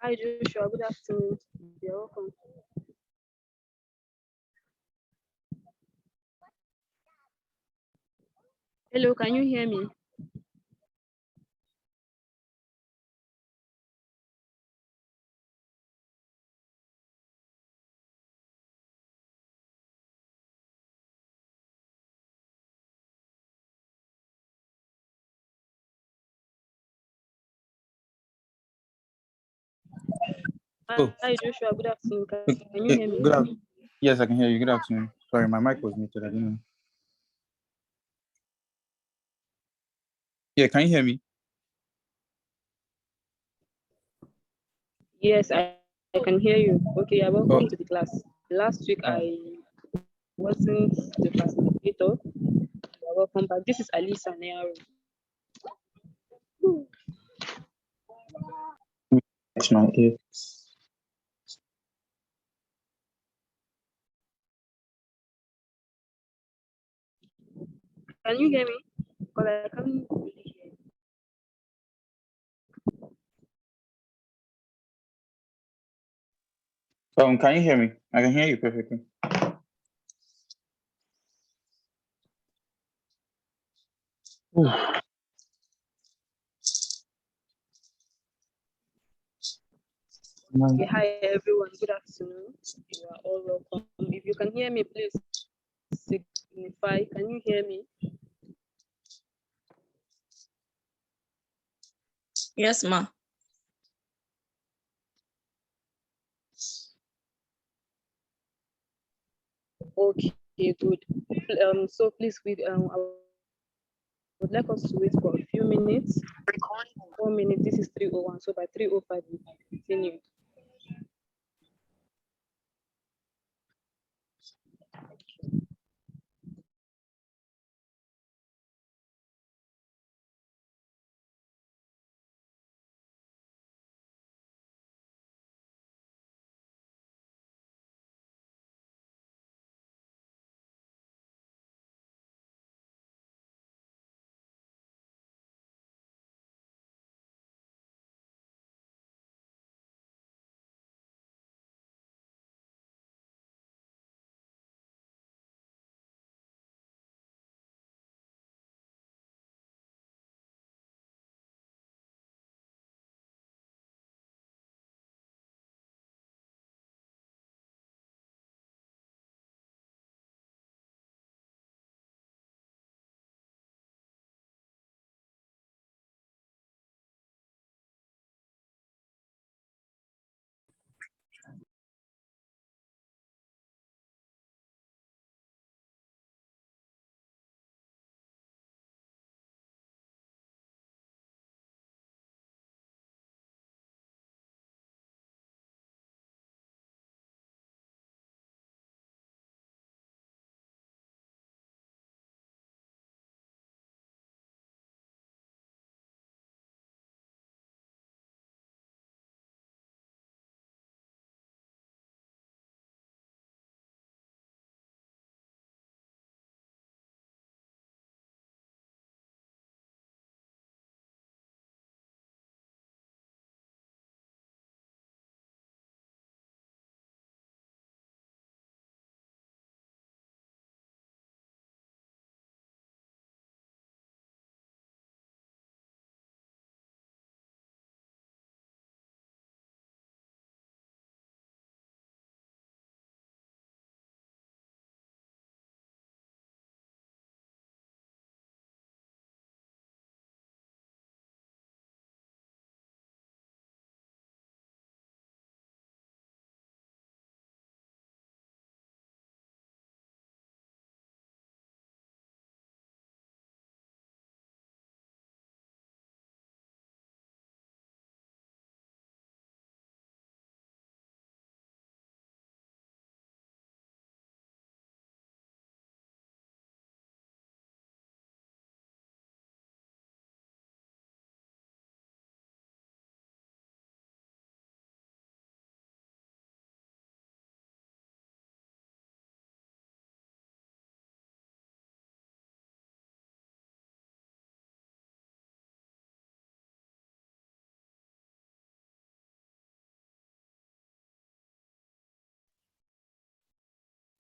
Hi, Joshua. Good afternoon. You're welcome. Hello, can you hear me? Oh, Hi, Joshua. Good afternoon. Can you okay. hear Good me? afternoon. Yes, I can hear you. Good afternoon. Sorry, my mic was muted. I didn't know. Yeah, can you hear me? Yes, I can hear you. Okay, yeah, Oh, welcome to the class. Last week uh, I wasn't the facilitator. You're welcome back. This is Alisa Nearo. it's my ear. Can you hear me? Because I can't really hear. Can you hear me? I can hear you perfectly. Ooh. Okay, hi everyone. Good afternoon. You are all welcome. If you can hear me, please signify. Can you hear me? Yes, ma. Okay, good. So please, I would like us to wait for a few minutes. 4 minutes. This is 3:01. So by 3:05, we continue.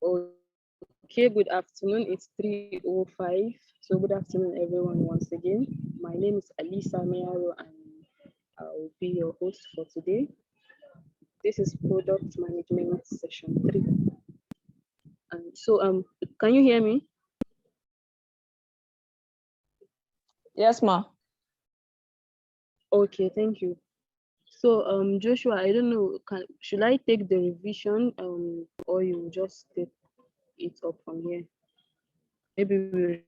Okay, good afternoon. It's 3:05. So good afternoon, everyone, once again. My name is Alisa Mearo, and I'll be your host for today. This is product management session 3. And can you hear me? Yes, ma. Okay, thank you. So Joshua, I don't know, should I take the revision or you just take it up from here? Maybe we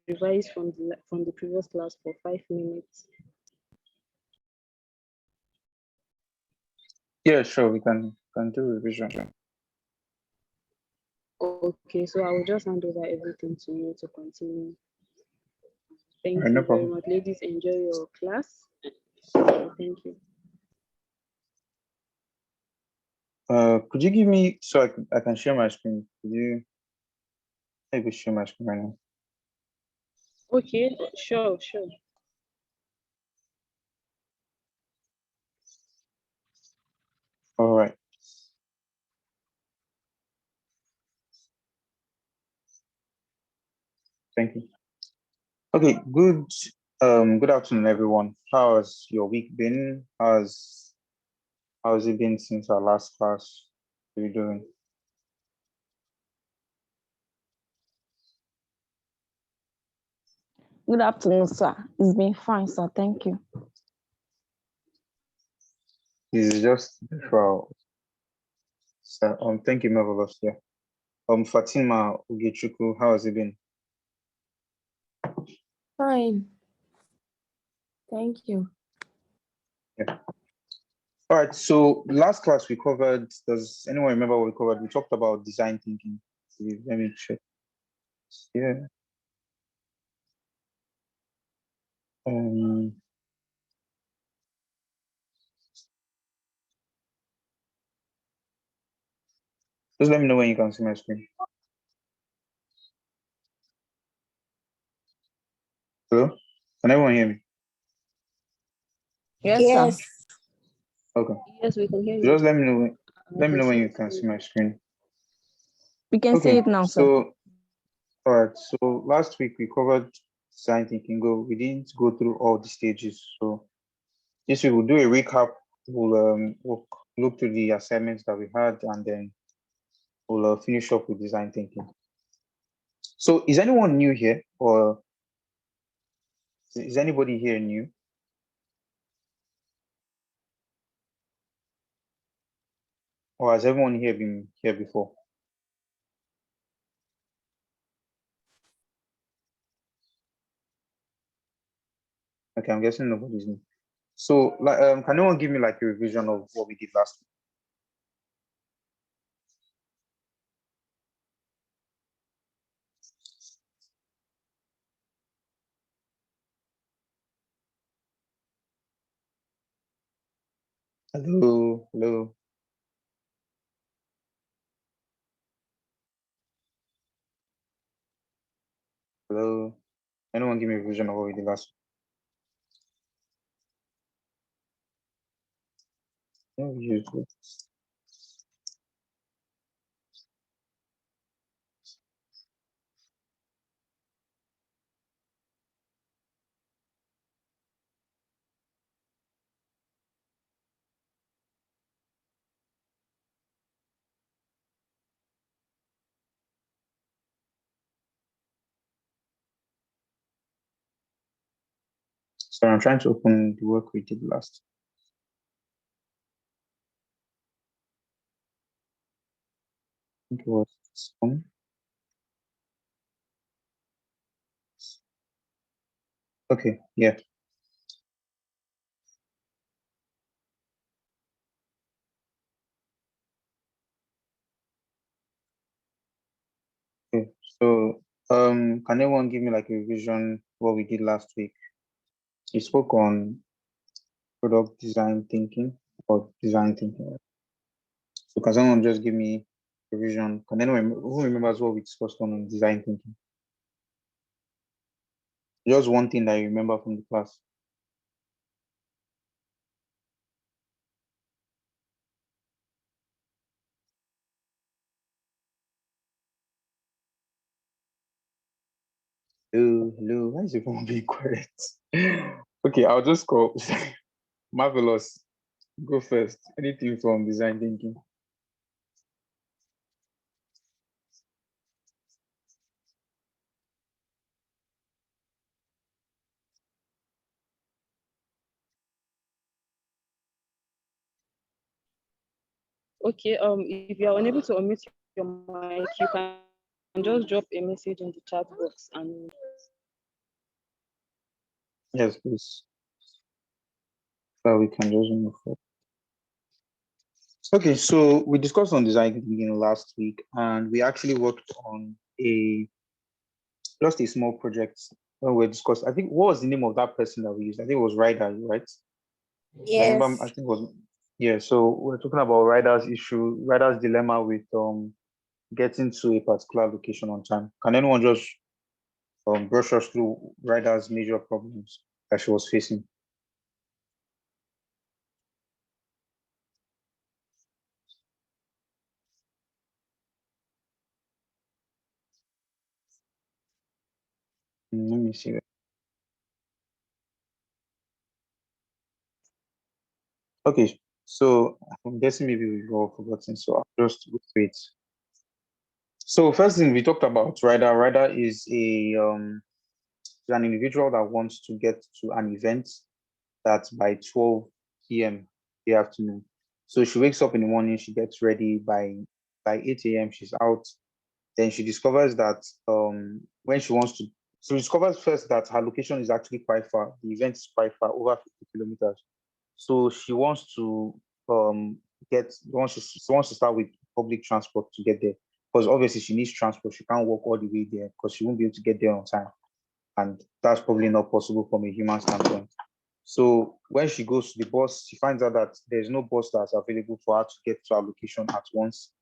revise from the previous class for 5 minutes. Yeah, sure, we can do revision. Okay, so I will just hand over everything to you to continue. Thank Alright, no you very problem. much. Ladies, enjoy your class. Thank you. Could you give me so I can share my screen? Could you maybe share my screen right now? Okay, sure. All right. Thank you. Okay, good afternoon, everyone. How has your week been? How's it been since our last class? What are you doing? Good afternoon, sir. It's been fine, sir. Thank you. This is just for thank you, Marvelous. Yeah. Fatima Ugechuku, how has it been? Fine. Thank you. Yeah. All right. So last class we covered, does anyone remember what we covered? We talked about design thinking. Let me check. Yeah. Just let me know when you can see my screen. Hello? Can everyone hear me? Yes, Yes. sir. Okay. Yes, we can hear you. Just let me know when you see can it. see my screen. We can see Okay. it now, sir. So all right. So last week we covered design thinking. We didn't go through all the stages. So this week we'll do a recap. We'll look through the assignments that we had, and then we'll finish up with design thinking. So is anyone new here, or is anybody here new? Or has everyone here been here before? Okay, I'm guessing nobody's new. So, can anyone give me like a revision of what we did last week? Hello, hello. Hello. Anyone give me a revision of what we did last week? No, usually. So I'm trying to open the work we did last. I think it was this one. Okay, yeah. Okay. So can anyone give me like a revision what we did last week? We spoke on product design thinking or design thinking. So can someone just give me a revision? Can anyone who remembers what we discussed on design thinking? Just one thing that you remember from the class. Hello. Why is everyone being quiet? Okay, I'll just call Marvelous. Go first. Anything from design thinking? Okay, if you are unable to unmute your mic, you can just drop a message in the chat box and Yes, please. So we can just move forward. Okay, so we discussed on design thinking last week, and we actually worked on just a small project when we discussed. I think what was the name of that person that we used? I think it was Ryder, right? I remember. I think it was. Yeah. So we're talking about Ryder's issue, Ryder's dilemma with getting to a particular location on time. Can anyone just brush us through Ryder's major problems that she was facing? Let me see. Okay, so I'm guessing maybe we've all forgotten, so I'll just go through it. So first thing we talked about, Ryder. Ryder is an individual that wants to get to an event that's by 12 p.m. the afternoon. So she wakes up in the morning, she gets ready by 8 a.m. She's out. Then she discovers that when she wants to, so she discovers first that her location is actually quite far. The event is quite far, over 50 kilometers. So she wants to she wants to start with public transport to get there. Because obviously she needs transport. She can't walk all the way there because she won't be able to get there on time. And that's probably not possible from a human standpoint. So when she goes to the bus, she finds out that there's no bus that's available for her to get to her location at once.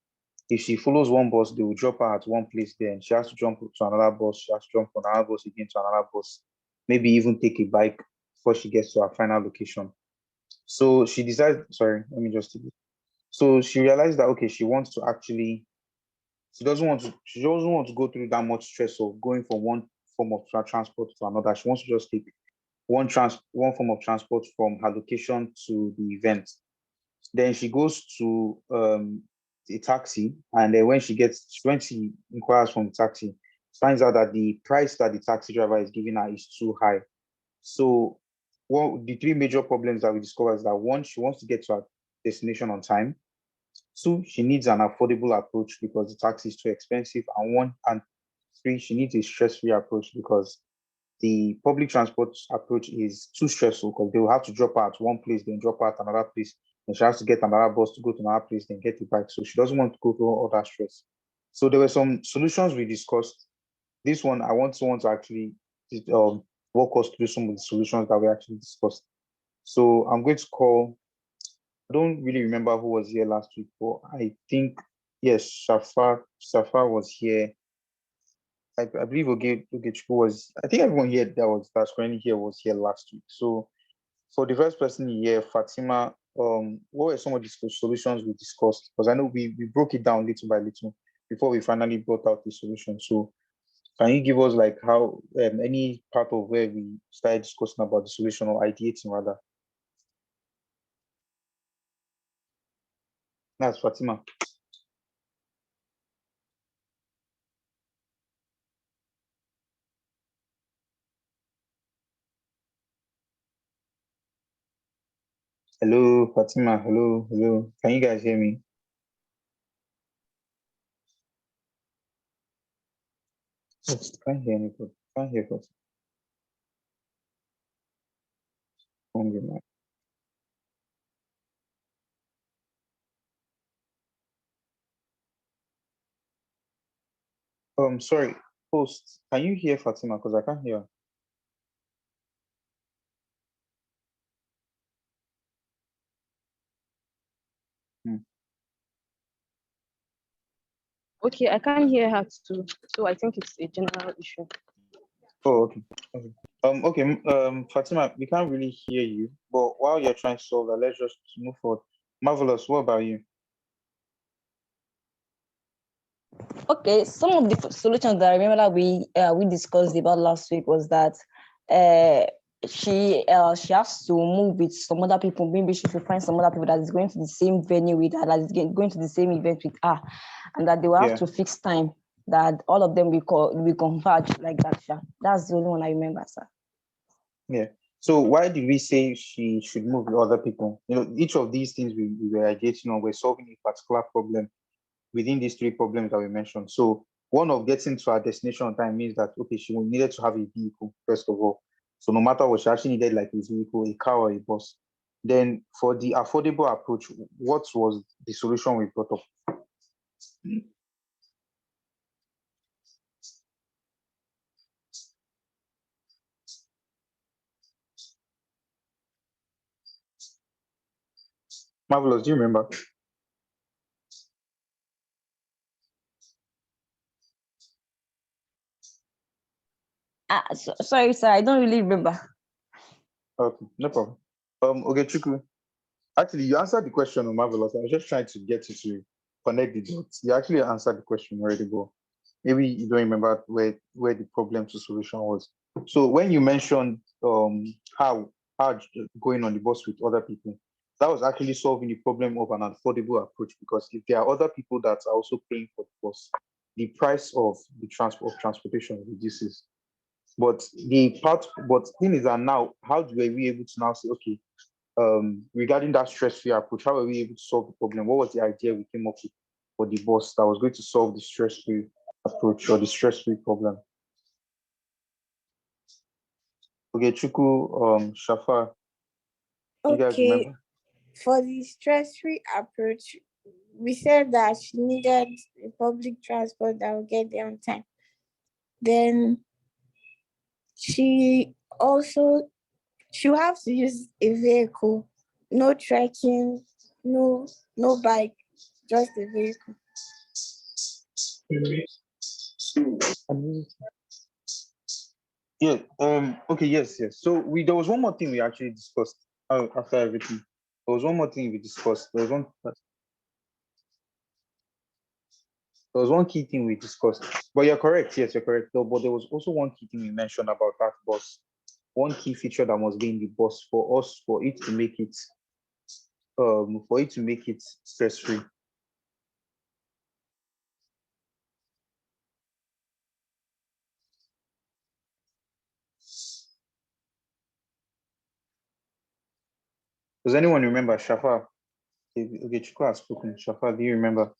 If she follows one bus, they will drop her at one place there, and she has to jump to another bus. She has to jump on another bus again to another bus, maybe even take a bike before she gets to her final location. So she decides, sorry, let me just do this. So she realized that okay, she doesn't want to go through that much stress of going from one form of transport to another. She wants to just take one form of transport from her location to the event. Then she goes to a taxi, and then when she inquires from the taxi, she finds out that the price that the taxi driver is giving her is too high. So the three major problems that we discovered is that one, she wants to get to her destination on time. Two, she needs an affordable approach because the taxi is too expensive. And three, she needs a stress-free approach because the public transport approach is too stressful because they will have to drop her at one place, then drop her at another place, and she has to get another bus to go to another place, then get the bike. So she doesn't want to go through all that stress. So there were some solutions we discussed. This one, I want someone to actually um, walk us through some of the solutions that we actually discussed. So I'm going to call, I don't really remember who was here last week, but I think, yes, Shafar was here. I believe Ogechukwu was, I think everyone here that's currently here was here last week. So for the first person here, Fatima, what were some of the solutions we discussed? Because I know we broke it down little by little before we finally brought out the solution. So can you give us like how any part of where we started discussing about the solution or ideating rather? That's Fatima. Hello, Fatima. Hello, hello. Can you guys hear me? Oh, can't hear anybody. Can't hear Fatima. Sorry, host. Can you hear Fatima? Because I can't hear her. Hmm. okay, I can't hear her too. So I think it's a general issue. Oh, okay. Okay. Fatima, we can't really hear you, but while you're trying to solve that, let's just move forward. Marvelous. What about you? Okay, some of the solutions that I remember that we discussed about last week was that she has to move with some other people. Maybe she should find some other people that is going to the same venue with her, that is going to the same event with her, and that they will have Yeah. to fix time that all of them will converge like that. Yeah. That's the only one I remember, sir. Yeah. So why did we say she should move with other people? Each of these things we were ideating on, we're solving a particular problem within these three problems that we mentioned. So one of getting to our destination on time means that, okay, she needed to have a vehicle, first of all. So no matter what, she actually needed like a vehicle, a car or a bus. Then for the affordable approach, what was the solution we brought up? Marvelous, do you remember? Sorry, sir, I don't really remember. Okay, no problem. Okay, Chukwu. Actually, you answered the question on Marvelous. I was just trying to get you to connect the dots. You actually answered the question already, but maybe you don't remember where the problem to solution was. So when you mentioned how going on the bus with other people, that was actually solving the problem of an affordable approach, because if there are other people that are also paying for the bus, the price of the transportation reduces. But thing is that now, how do we able to now say, okay, regarding that stress-free approach, how were we able to solve the problem? What was the idea we came up with for the boss that was going to solve the stress-free approach or the stress-free problem? Okay, Chuku, Shafa, you guys Okay, remember? for the stress-free approach, we said that she needed a public transport that will get there on time. Then she will have to use a vehicle, no trekking, no bike, just a vehicle. Yeah. Okay. Yes. Yes. So there was one more thing we actually discussed after everything. There was one more thing we discussed. There was one key thing we discussed. But you're correct. Yes, you're correct. Though, but there was also one key thing we mentioned about that bus. One key feature that must be in the bus for it to make it stress-free. Does anyone remember Shafa? Okay, Chukwu has spoken. Shafa, do you remember?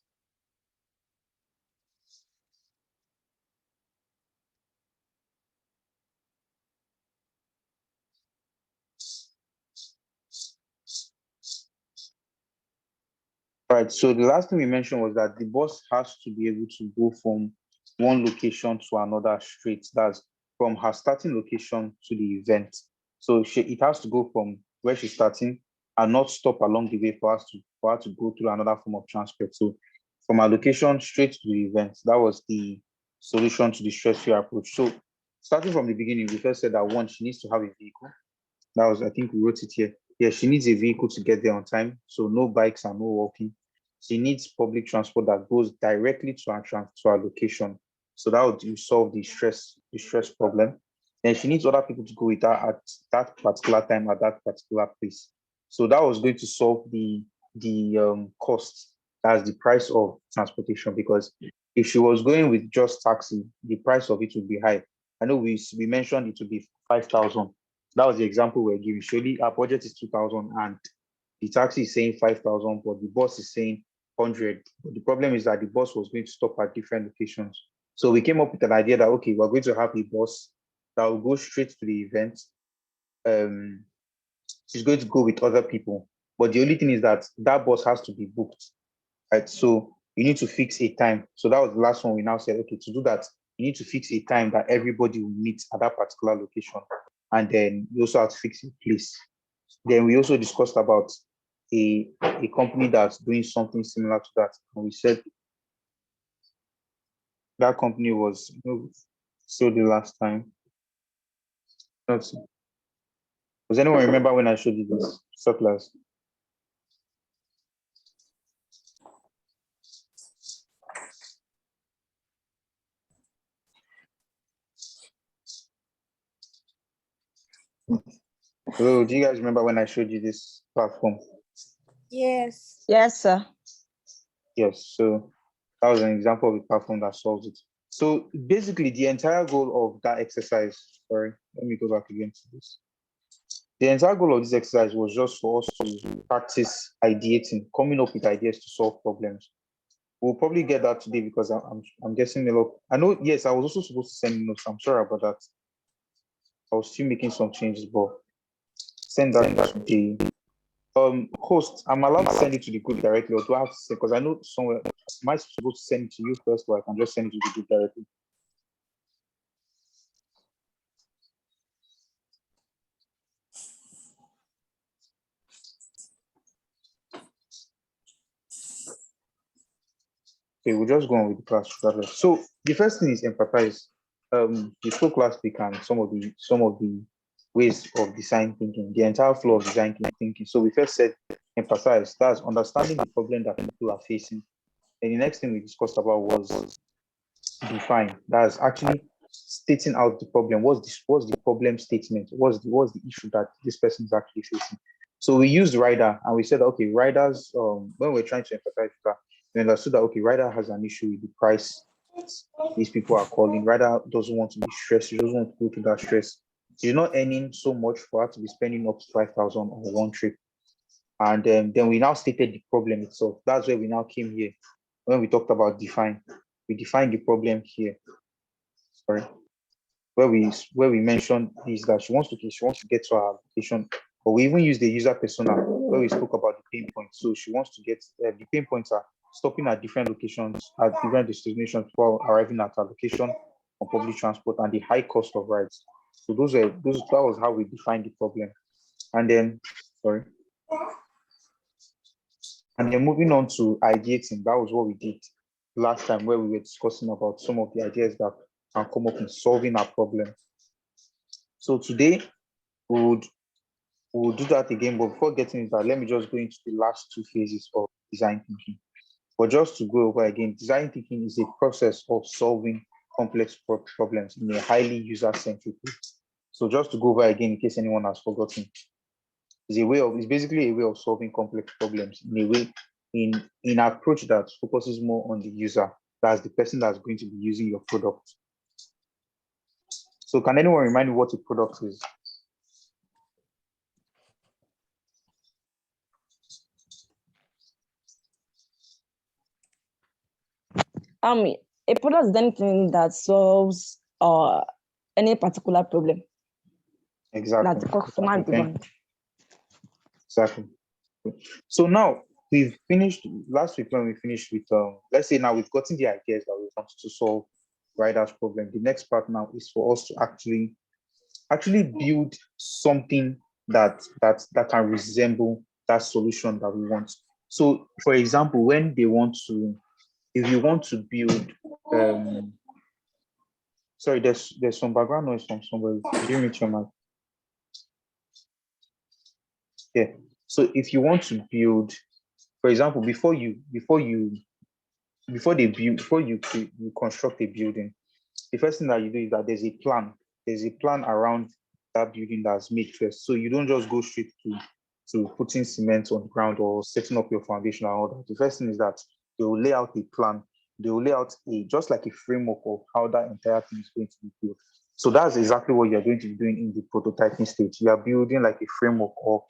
All right, so the last thing we mentioned was that the bus has to be able to go from one location to another straight. That's from her starting location to the event. So it has to go from where she's starting and not stop along the way for her to go through another form of transport. So from her location straight to the event, that was the solution to the stress-free approach. So starting from the beginning, we first said that one, she needs to have a vehicle. That was, I think we wrote it here. Yeah, she needs a vehicle to get there on time. So no bikes and no walking. She needs public transport that goes directly to her location. So that would solve the stress problem. Then she needs other people to go with her at that particular time at that particular place. So that was going to solve the cost. That's the price of transportation, because if she was going with just taxi, the price of it would be high. I know we mentioned it would be 5,000. That was the example we're giving. Surely our budget is 2,000 and the taxi is saying 5,000, but the bus is saying 100. But the problem is that the bus was going to stop at different locations. So we came up with an idea that, okay, we're going to have a bus that will go straight to the event. She's going to go with other people. But the only thing is that bus has to be booked, right? So you need to fix a time. So that was the last one. We now said, okay, to do that, you need to fix a time that everybody will meet at that particular location. And then you also have to fix a place. Then we also discussed about a company that's doing something similar to that. And we said that company was so the last time. Let's see. Does anyone remember when I showed you this surplus? So do you guys remember when I showed you this platform? Yes. Yes, sir. Yes, so that was an example of a platform that solves it. So basically, the entire goal of that exercise, sorry, let me go back again to this. The entire goal of this exercise was just for us to practice ideating, coming up with ideas to solve problems. We'll probably get that today because I'm guessing a lot. I know, yes, I was also supposed to send notes. I'm sorry about that. I was still making some changes, but send that today. Host, I'm allowed to send it to the group directly, or do I have to send? Because I know somewhere, am I supposed to send it to you first, or I can just send it to the group directly? Okay, we'll just go on with the class regardless. So the first thing is empathize. We spoke last week and some of the ways of design thinking, the entire flow of design thinking. So we first said empathize. That's understanding the problem that people are facing. And the next thing we discussed about was define. That's actually stating out the problem. What's the problem statement? What's the issue that this person is actually facing? So we used rider and we said, okay, riders, when we're trying to empathize with that, we understood that okay, rider has an issue with the price these people are calling. Rider doesn't want to be stressed, she doesn't want to go through that stress. She's not earning so much for her to be spending up to 5,000 on one trip. And then we now stated the problem itself. That's where we now came here. When we talked about define, we defined the problem here. Sorry, where we mentioned is that she wants to get to her location, but we even use the user persona where we spoke about the pain points. So she wants to get the pain points are stopping at different locations at different destinations before arriving at her location on public transport and the high cost of rides. So that was how we defined the problem. And then sorry. And then moving on to ideating, that was what we did last time where we were discussing about some of the ideas that can come up in solving our problem. So today we'll do that again, but before getting into that, let me just go into the last two phases of design thinking. But just to go over again, design thinking is a process of solving complex problems in a highly user-centric way. So just to go over again, in case anyone has forgotten, it's basically a way of solving complex problems in a way, in an approach that focuses more on the user. That's the person that's going to be using your product. So can anyone remind me what a product is? A product is anything that solves any particular problem Exactly. that the customer demands. Exactly. So now we've finished last week when we finished with let's say now we've gotten the ideas that we want to solve riders problem. The next part now is for us to actually build something that can resemble that solution that we want. So for example, when they want to, if you want to build sorry, there's some background noise from somebody. Did you mute your mic? Yeah. So if you want to build, for example, before you construct a building, the first thing that you do is that there's a plan. There's a plan around that building that's made first. So you don't just go straight to putting cement on the ground or setting up your foundation and all that. The first thing is that they will lay out a plan. They will lay out just like a framework of how that entire thing is going to be built. So that's exactly what you're going to be doing in the prototyping stage. You are building like a framework or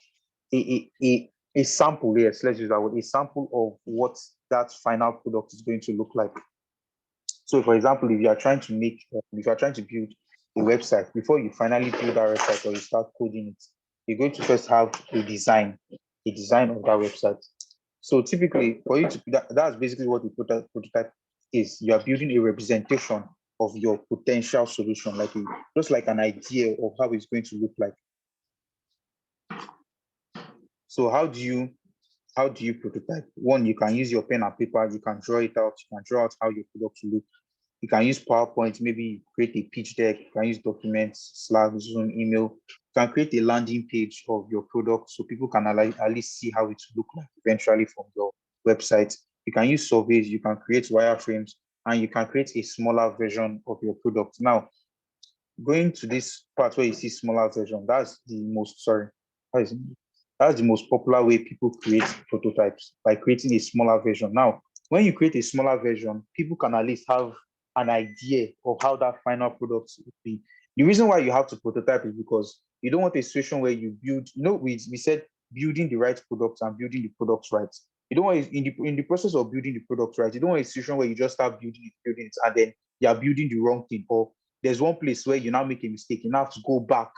a sample, yes, let's use that word, a sample of what that final product is going to look like. So for example, if you are trying to build a website, before you finally build that website or you start coding it, you're going to first have a design of that website. So typically for you to, that's basically what the prototype is. You are building a representation of your potential solution, just like an idea of how it's going to look like. So how do you prototype? One, you can use your pen and paper, you can draw it out, you can draw out how your product will look. You can use PowerPoint, maybe create a pitch deck, you can use documents, Slack, Zoom, email. You can create a landing page of your product so people can at least see how it will look like eventually from your website. You can use surveys, you can create wireframes, and you can create a smaller version of your product. Now, going to this part where you see smaller version, that's the most, sorry, That's the most popular way people create prototypes, by creating a smaller version. Now, when you create a smaller version, people can at least have an idea of how that final product would be. The reason why you have to prototype is because you don't want a situation where you build, we said building the right products and building the products right. You don't want, in the process of building the product right, you don't want a situation where you just start building it, and then you are building the wrong thing, or there's one place where you now make a mistake, you now have to go back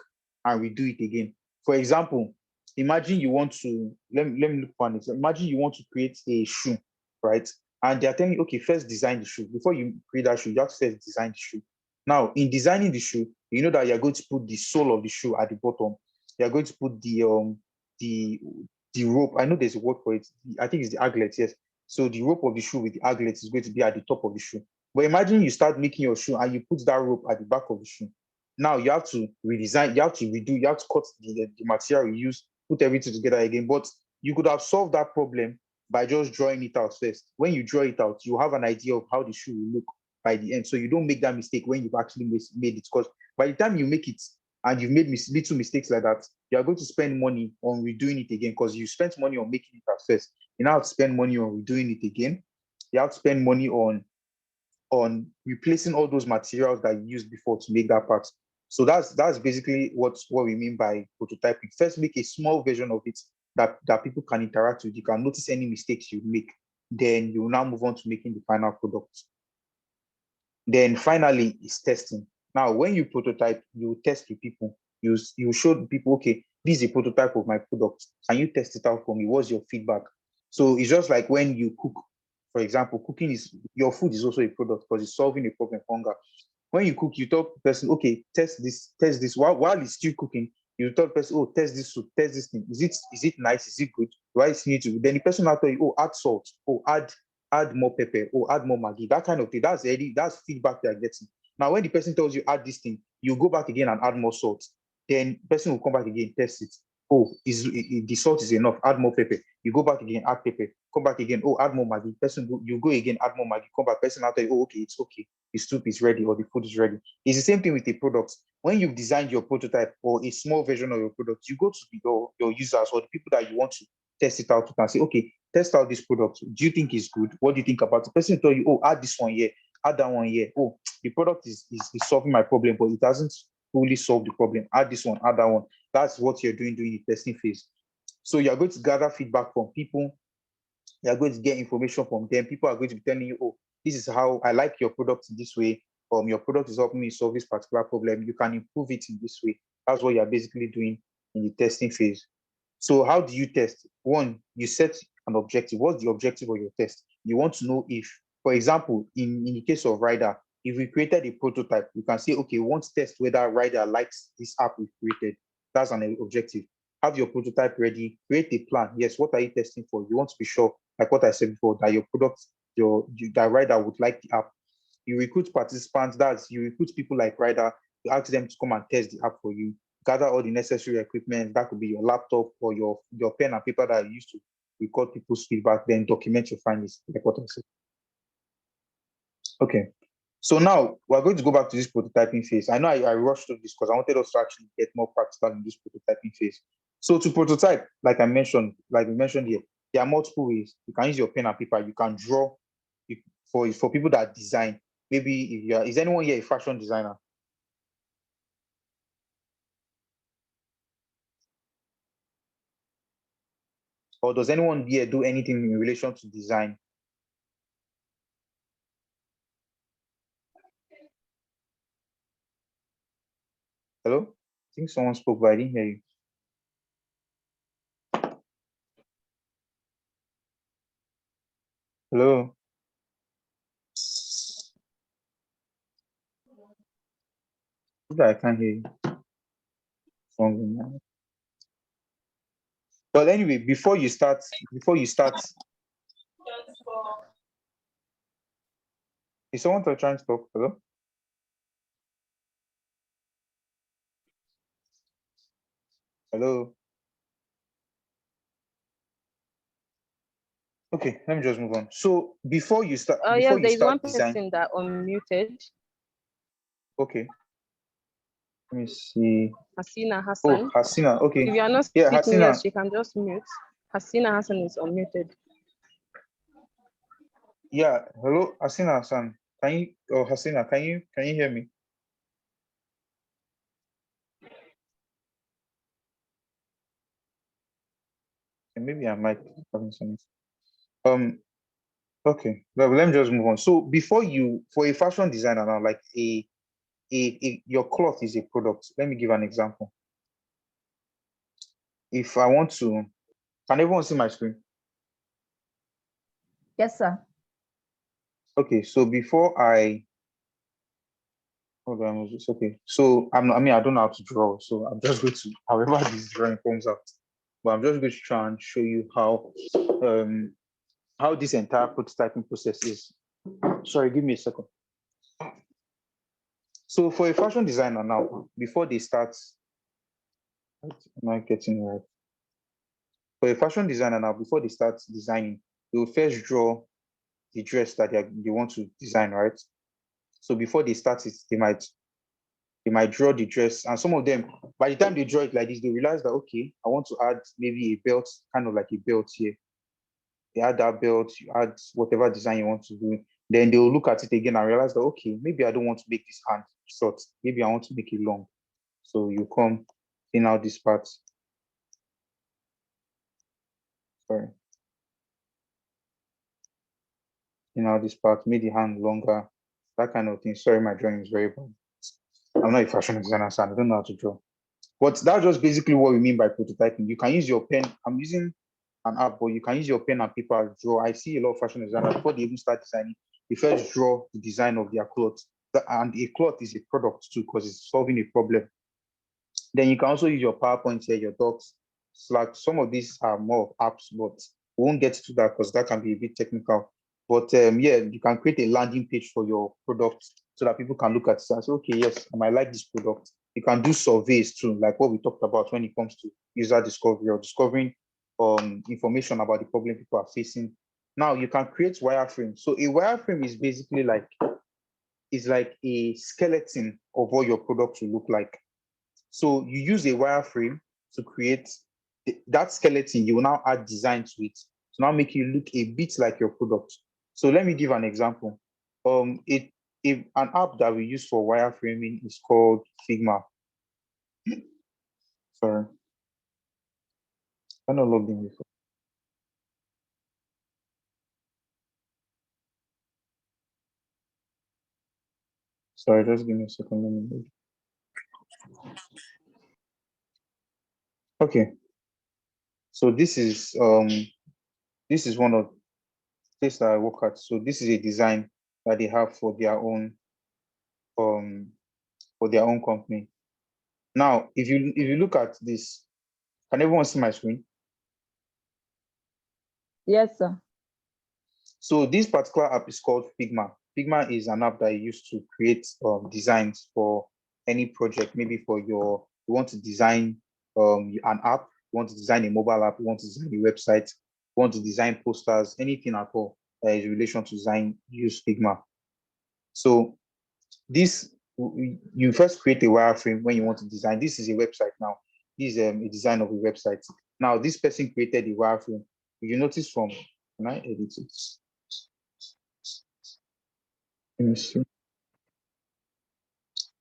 and redo it again. For example, imagine you want to, let me look for an example. Imagine you want to create a shoe, right? And they're telling you, okay, first design the shoe. Before you create that shoe, you have to first design the shoe. Now, in designing the shoe, you know that you're going to put the sole of the shoe at the bottom. You're going to put the rope. I know there's a word for it. I think it's the aglet, yes. So the rope of the shoe with the aglet is going to be at the top of the shoe. But imagine you start making your shoe and you put that rope at the back of the shoe. Now you have to redesign, you have to redo, you have to cut the material you use, put everything together again. But you could have solved that problem by just drawing it out first. When you draw it out, you have an idea of how the shoe will look by the end. So you don't make that mistake when you've actually made it. Because by the time you make it and you've made little mistakes like that, you are going to spend money on redoing it again, because you spent money on making it at first. You now have to spend money on redoing it again. You have to spend money on replacing all those materials that you used before to make that part. So that's basically what we mean by prototyping. First, make a small version of it that people can interact with. You can notice any mistakes you make. Then you will now move on to making the final product. Then finally is testing. Now, when you prototype, you test with people. You show people, okay, this is a prototype of my product. Can you test it out for me? What's your feedback? So it's just like when you cook. For example, cooking is, your food is also a product because it's solving a problem of hunger. When you cook, you tell the person, okay, test this. While it's still cooking, you tell the person, oh, test this soup, test this thing. Is it nice? Is it good? Do I need to? Then the person will tell you, oh, add salt, oh, add more pepper, or add more Maggi, that kind of thing. That's feedback they're getting. Now, when the person tells you add this thing, you go back again and add more salt. Then the person will come back again, test it. Oh, the salt is enough, add more pepper. You go back again, add pepper, come back again, oh, add more Maggi. You go again, add more Maggi, come back, person will tell you, oh, okay, it's okay. The soup is ready or the food is ready. It's the same thing with the products. When you've designed your prototype or a small version of your product, you go to your users or the people that you want to test it out with and say, okay, test out this product. Do you think it's good? What do you think about it? The person will tell you, oh, add this one here, add that one here. Oh, the product is solving my problem, but it doesn't fully solve the problem. Add this one, add that one. That's what you're doing during the testing phase. So you're going to gather feedback from people. You're going to get information from them. People are going to be telling you, oh, this is how I like your product in this way. Your product is helping me solve this particular problem. You can improve it in this way. That's what you're basically doing in the testing phase. So how do you test? One, you set an objective. What's the objective of your test? You want to know if, for example, in the case of Rider, if we created a prototype, you can say, okay, we want to test whether Rider likes this app we created. That's an objective. Have your prototype ready, create a plan. Yes, what are you testing for? You want to be sure, like what I said before, that your product, that Rider would like the app. You recruit participants, you recruit people like Rider, you ask them to come and test the app for you, gather all the necessary equipment. That could be your laptop or your pen and paper that you use to record people's feedback, then document your findings, like what I said. Okay. So now we're going to go back to this prototyping phase. I know I rushed through this because I wanted us to actually get more practical in this prototyping phase. So to prototype, like we mentioned here, there are multiple ways. You can use your pen and paper. You can draw. For people that design. Maybe is anyone here a fashion designer? Or does anyone here do anything in relation to design? Hello? I think someone spoke, but I didn't hear you. Hello? I can't hear you. But anyway, before you start, is someone trying to talk? Hello? Hello? Okay, let me just move on. So before you start, yeah, there's one person that unmuted. Okay. Let me see. Hasina Oh, Hassan. Hasina. Okay. If you are not Yeah, speaking yet, Hasina. she can just mute. Hasina Hassan is unmuted. Yeah. Hello, Hasina Hassan. Can you? Oh, Hasina, can you hear me? Okay, maybe I might be having some. Um. Okay. Well, let me just move on. So before you, for a fashion designer now, like your cloth is a product. Let me give an example. If I want to, can everyone see my screen? Yes, sir. Okay. So before I hold on, it's okay. So I mean, I don't know how to draw, so I'm just going to, however this drawing comes out, but I'm just going to try and show you how this entire prototyping process is. Sorry, give me a second. So for a fashion designer now, before they start, am I getting right? For a fashion designer now, before they start designing, they will first draw the dress that they want to design, right? So before they start it, they might draw the dress, and some of them, by the time they draw it like this, they realize that, okay, I want to add maybe a belt, kind of like a belt here. They add that belt, you add whatever design you want to do. Then they'll look at it again and realize that, okay, maybe I don't want to make this hand short. Maybe I want to make it long. So you come in out this part. Sorry. In out this part, make the hand longer, that kind of thing. Sorry, my drawing is very bad. I'm not a fashion designer, so I don't know how to draw. But that's just basically what we mean by prototyping. You can use your pen. I'm using an app, but you can use your pen and paper and draw. I see a lot of fashion designers, before they even start designing, they first draw the design of their clothes. And a cloth is a product too, because it's solving a problem. Then you can also use your PowerPoint here, your docs, Slack. Some of these are more of apps, but we won't get to that because that can be a bit technical. But yeah, you can create a landing page for your product so that people can look at it and say, okay, yes, I might like this product. You can do surveys too, like what we talked about when it comes to user discovery or discovering information about the problem people are facing. Now you can create wireframe. So a wireframe is basically like a skeleton of what your product will look like. So you use a wireframe to create that skeleton. You will now add design to it to now make it look a bit like your product. So let me give an example. If an app that we use for wireframing is called Figma. Sorry, I'm not logged in before. Sorry, just give me a second. Let me load. Okay, so this is one of place that I work at. So this is a design that they have um for their own company. Now, if you look at this, can everyone see my screen? Yes, sir. So this particular app is called Figma. Figma is an app that you use to create designs for any project. Maybe you want to design an app, you want to design a mobile app, you want to design a website, you want to design posters, anything at all that is in relation to design, use Figma. So this, you first create a wireframe when you want to design. This is a website now. This is a design of a website. Now this person created a wireframe. If you notice from, can I edit it? Let me see.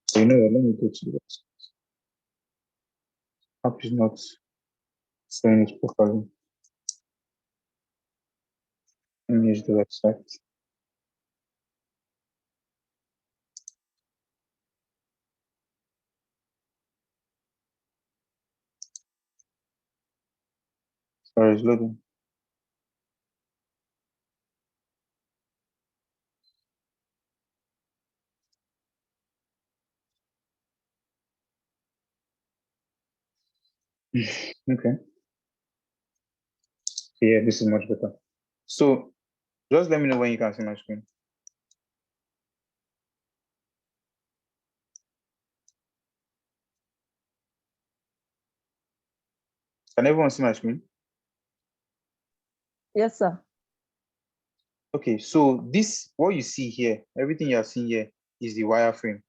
So let me go to that. App is not showing it properly. Let me use the website. Sorry, it's loading. Okay. Yeah, this is much better. So just let me know when you can see my screen. Can everyone see my screen? Yes, sir. Okay, so this, what you see here, everything you are seeing here is the wireframe.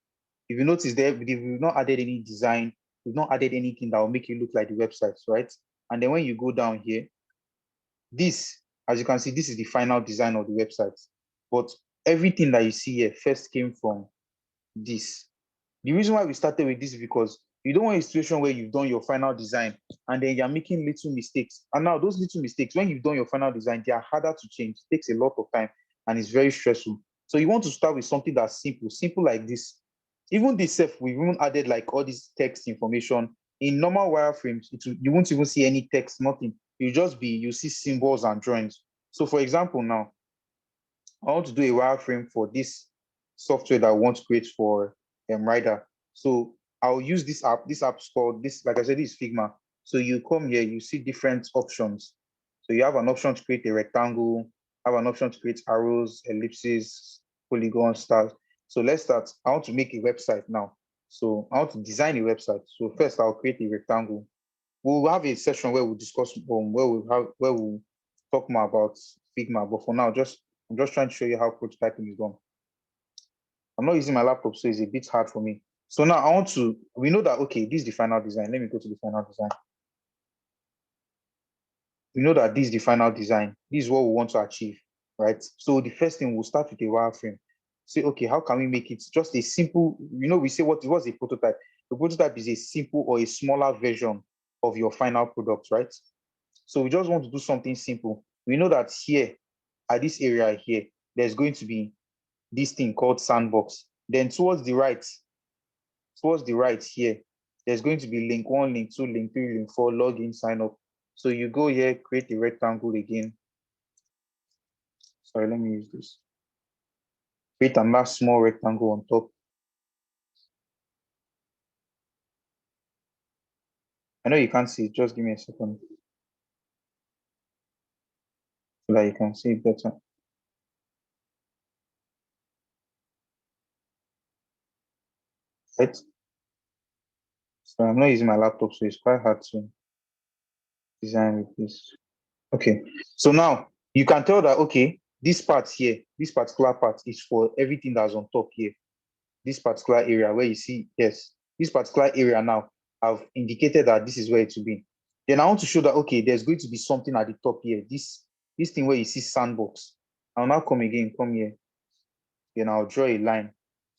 if you notice there, we've not added any design, we've not added anything that will make it look like the websites, right? And then when you go down here, this, as you can see, this is the final design of the website. But everything that you see here first came from this. The reason why we started with this is because you don't want a situation where you've done your final design and then you're making little mistakes. And now those little mistakes, when you've done your final design, they are harder to change. It takes a lot of time and it's very stressful. So you want to start with something that's simple like this. Even this self, we've even added like all this text information. In normal wireframes, you won't even see any text, nothing. You see symbols and drawings. So for example, now, I want to do a wireframe for this software that I want to create for Rider. So I'll use this app. This app's called this, like I said, this is Figma. So you come here, you see different options. So you have an option to create a rectangle, have an option to create arrows, ellipses, polygons, stars. So let's start. I want to make a website now. So I want to design a website. So first I'll create a rectangle. We'll have a session where we'll discuss where we'll talk more about Figma. But for now, I'm just trying to show you how prototyping is done. I'm not using my laptop, so it's a bit hard for me. So now we know that, okay, this is the final design. Let me go to the final design. We know that this is the final design. This is what we want to achieve, right? So the first thing, we'll start with a wireframe. Say, okay, how can we make it just a simple, we say what's a prototype? The prototype is a simple or a smaller version of your final product, right? So we just want to do something simple. We know that here, at this area here, there's going to be this thing called sandbox. Then towards the right here, there's going to be link 1, link 2, link 3, link 4, login, sign up. So you go here, create a rectangle again. Sorry, let me use this. Create another small rectangle on top. I know you can't see it, just give me a second so that you can see it better. Right? So I'm not using my laptop, so it's quite hard to design with this. Okay, so now you can tell that, okay, this part here, this particular part is for everything that's on top here. This particular area where you see, yes, this particular area now, I've indicated that this is where it will be. Then I want to show that, okay, there's going to be something at the top here. This thing where you see sandbox. I'll now come here. Then I'll draw a line.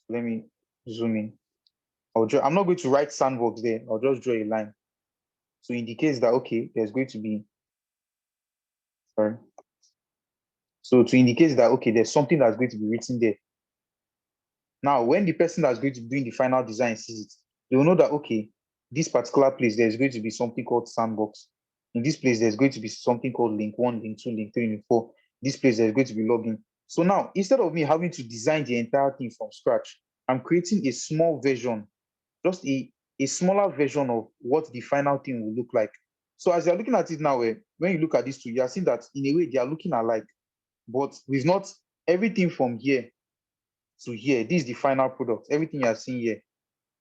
Let me zoom in. I'm not going to write sandbox there. I'll just draw a line. So indicates that, okay, there's going to be, sorry. So to indicate that, okay, there's something that's going to be written there. Now, when the person that's going to be doing the final design sees it, they will know that, okay, this particular place, there's going to be something called sandbox. In this place, there's going to be something called link 1, link 2, link 3, link 4. This place, there's going to be login. So now, instead of me having to design the entire thing from scratch, I'm creating a small version, just a smaller version of what the final thing will look like. So as you're looking at it now, when you look at these two, you are seeing that in a way, they are looking alike. But we've not, everything from here to here, this is the final product. Everything you are seeing here,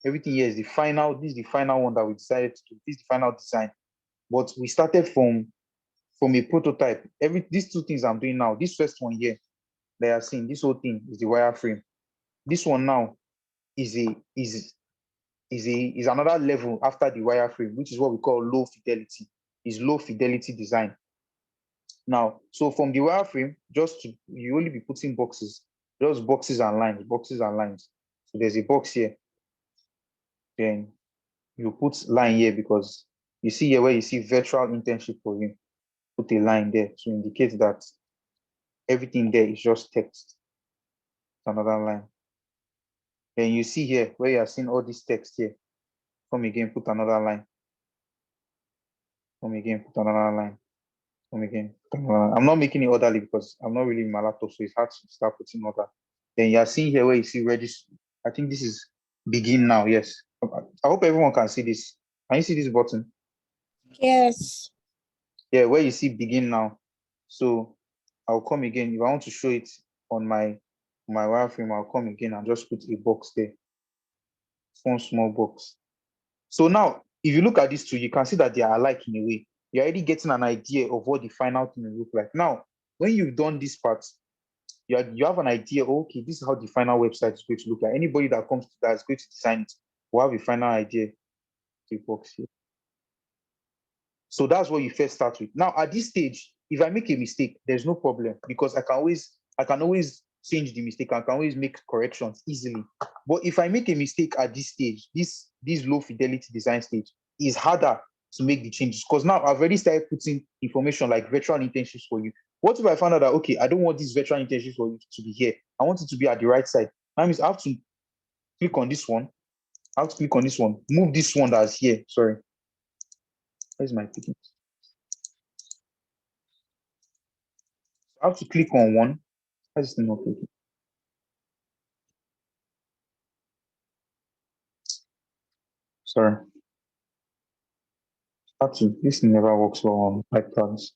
everything here is the final, this is the final one that we decided to do. This is the final design. But we started from a prototype. These two things I'm doing now, this first one here, that you are seeing, this whole thing is the wireframe. This one now is another level after the wireframe, which is what we call low fidelity. Is low fidelity design. Now, so from the wireframe, you only be putting boxes, just boxes and lines. So there's a box here. Then you put line here because you see here where you see virtual internship for you. Put a line there to indicate that everything there is just text. Another line. Then you see here where you are seeing all this text here. Come again, put another line. Come again, put another line. Come again. I'm not making it orderly because I'm not really in my laptop, so it's hard to start putting order. Then you are seeing here where you see register. I think this is begin now. Yes. I hope everyone can see this. Can you see this button? Yes. Yeah, where you see begin now. So I'll come again. If I want to show it on my wireframe, I'll come again and just put a box there. One small box. So now, if you look at these two, you can see that they are alike in a way. You're already getting an idea of what the final thing will look like. Now, when you've done this part, you have an idea, okay, this is how the final website is going to look like. Anybody that comes to that is going to design it will have a final idea. It works here. So that's what you first start with. Now at this stage, if I make a mistake, there's no problem because I can always change the mistake. I can always make corrections easily. But if I make a mistake at this stage, this low fidelity design stage, is harder to make the changes because now I've already started putting information like virtual intentions for you. What if I found out that okay, I don't want this virtual intentions for you to be here. I want it to be at the right side. That means I have to click on this one. I have to click on this one. Move this one that's here. Sorry. Where's my clicking? I have to click on one. I just not clicking. Sorry. This never works well on iPads.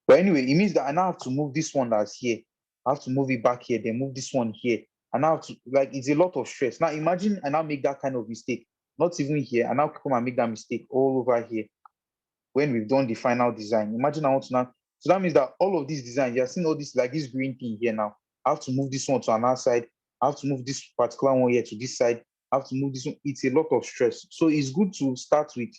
But anyway, it means that I now have to move this one that's here. I have to move it back here, then move this one here. And I have to, like, it's a lot of stress. Now imagine I now make that kind of mistake, not even here. I now come and make that mistake all over here when we've done the final design. Imagine I want to now, so that means that all of these designs, you're seeing all this, like this green thing here now. I have to move this one to another side. I have to move this particular one here to this side. I have to move this one. It's a lot of stress. So it's good to start with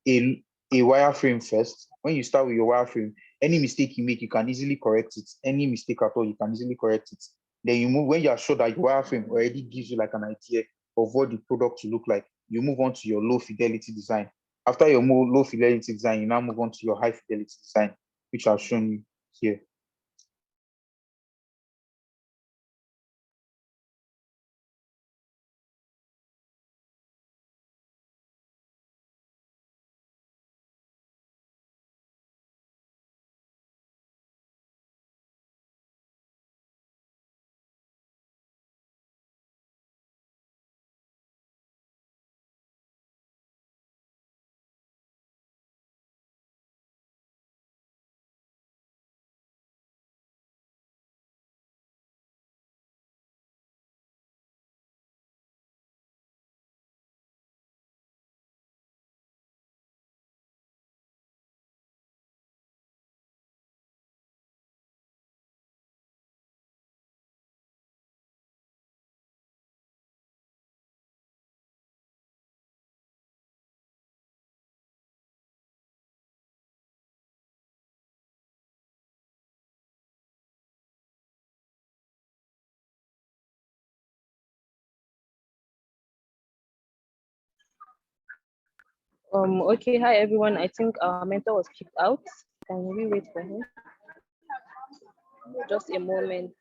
a wireframe first. When you start with your wireframe, any mistake you make, you can easily correct it. Any mistake at all, you can easily correct it. Then you move, when you are sure that your wireframe already gives you like an idea of what the product will look like, you move on to your low fidelity design. After your low fidelity design, you now move on to your high fidelity design, which I've shown you here. Okay, hi everyone. I think our mentor was kicked out. Can we wait for him? Just a moment.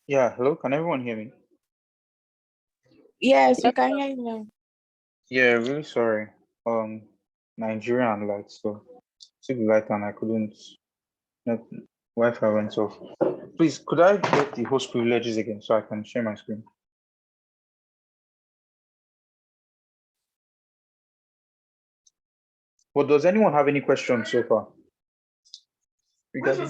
Yeah, hello, can everyone hear me? Yes, we can hear you now. Yeah, really sorry. Nigerian light, so took the light and I couldn't net Wi-Fi went off. Please, could I get the host privileges again so I can share my screen? But does anyone have any questions so far? Regarding-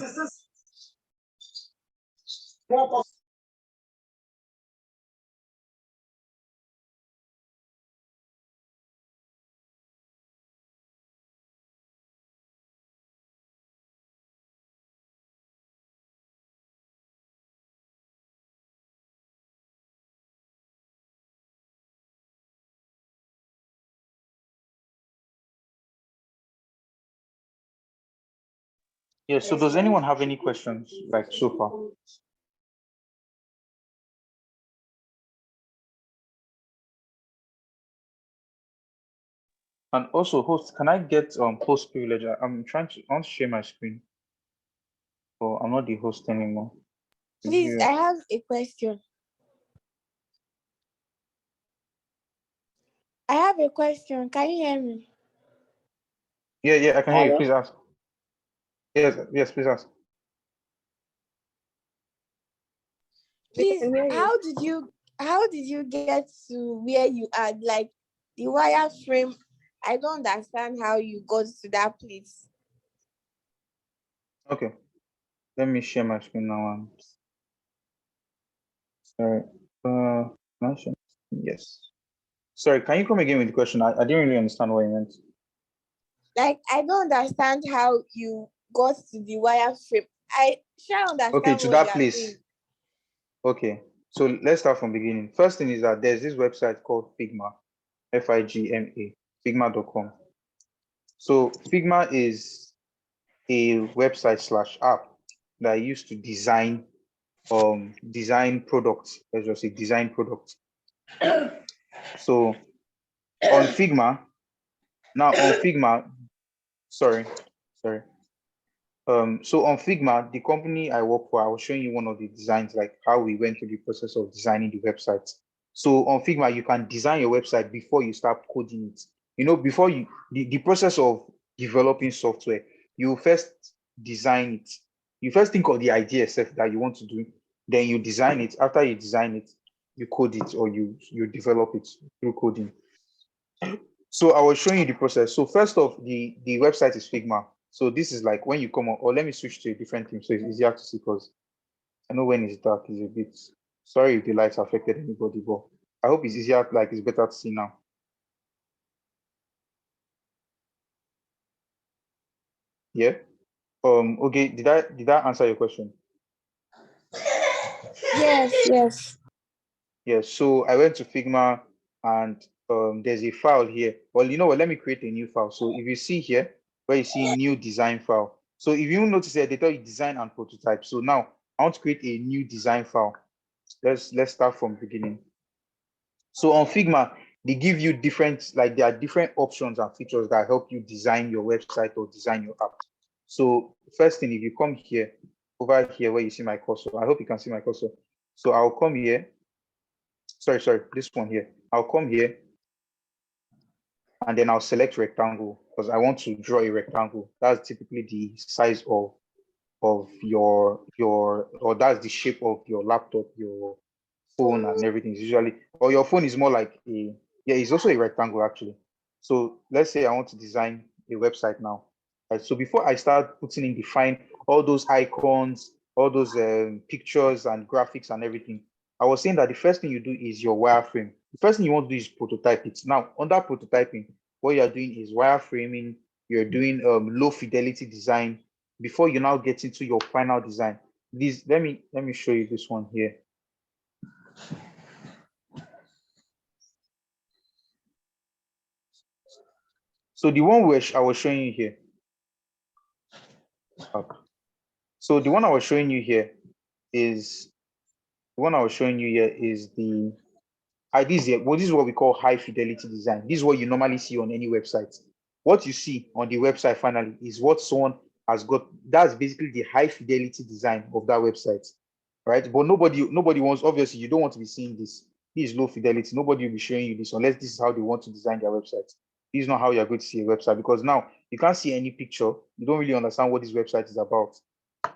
Yeah, so does anyone have any questions like so far? And also, host, can I get host privilege? I'm trying to, I want to share my screen. So I'm not the host anymore. Please, I have a question. I have a question. Can you hear me? Yeah, I can hear you. Hello? Please ask. Yes, please ask. Please, can hear you. how did you get to where you are? Like the wireframe, I don't understand how you got to that place. Okay, let me share my screen now. Sorry. Mention. Yes. Sorry, can you come again with the question? I didn't really understand what you meant. Like I don't understand how you got to the wireframe. I sure understand Okay, to what that you are place. saying. Okay, so let's start from beginning. First thing is that there's this website called Figma, Figma, figma.com. So Figma is a website slash app that I use to design products. Let's just say design products. So on Figma, sorry. So on Figma, the company I work for, I was showing you one of the designs, like how we went through the process of designing the website. So on Figma, you can design your website before you start coding it. You know, before the process of developing software, you first design it. You first think of the idea itself that you want to do, then you design it. After you design it, you code it or you develop it through coding. So I was showing you the process. So first off, the website is Figma. So this is like when you come on, or let me switch to a different thing so it's easier to see because I know when it's dark, it's a bit, sorry if the lights affected anybody, but I hope it's easier, like it's better to see now. Yeah. Okay, did I answer your question? Yes. Yes. So I went to Figma and there's a file here. Well, you know what? Let me create a new file. So if you see here, where you see new design file. So if you notice that they tell you design and prototype. So now I want to create a new design file. Let's start from beginning. So on Figma, they give you different, like there are different options and features that help you design your website or design your app. So first thing, if you come here, over here where you see my cursor, I hope you can see my cursor. So I'll come here. Sorry, this one here. I'll come here and then I'll select rectangle because I want to draw a rectangle. That's typically the size of your or that's the shape of your laptop, your phone and everything. It's usually, or your phone is more like it's also a rectangle actually. So let's say I want to design a website now. Right? So before I start putting in define all those icons, all those pictures and graphics and everything, I was saying that the first thing you do is your wireframe. The first thing you want to do is prototype it. Now, under prototyping, what you're doing is wireframing, you're doing low fidelity design before you now get into your final design. This let me show you this one here. So the one which I was showing you here. Okay. So the one I was showing you here is the this is what we call high fidelity design. This is what you normally see on any website. What you see on the website finally is what someone has got. That's basically the high fidelity design of that website. right? But nobody wants, obviously, you don't want to be seeing this. This is low fidelity. Nobody will be showing you this unless this is how they want to design their website. This is not how you're going to see a website, because now you can't see any picture. You don't really understand what this website is about.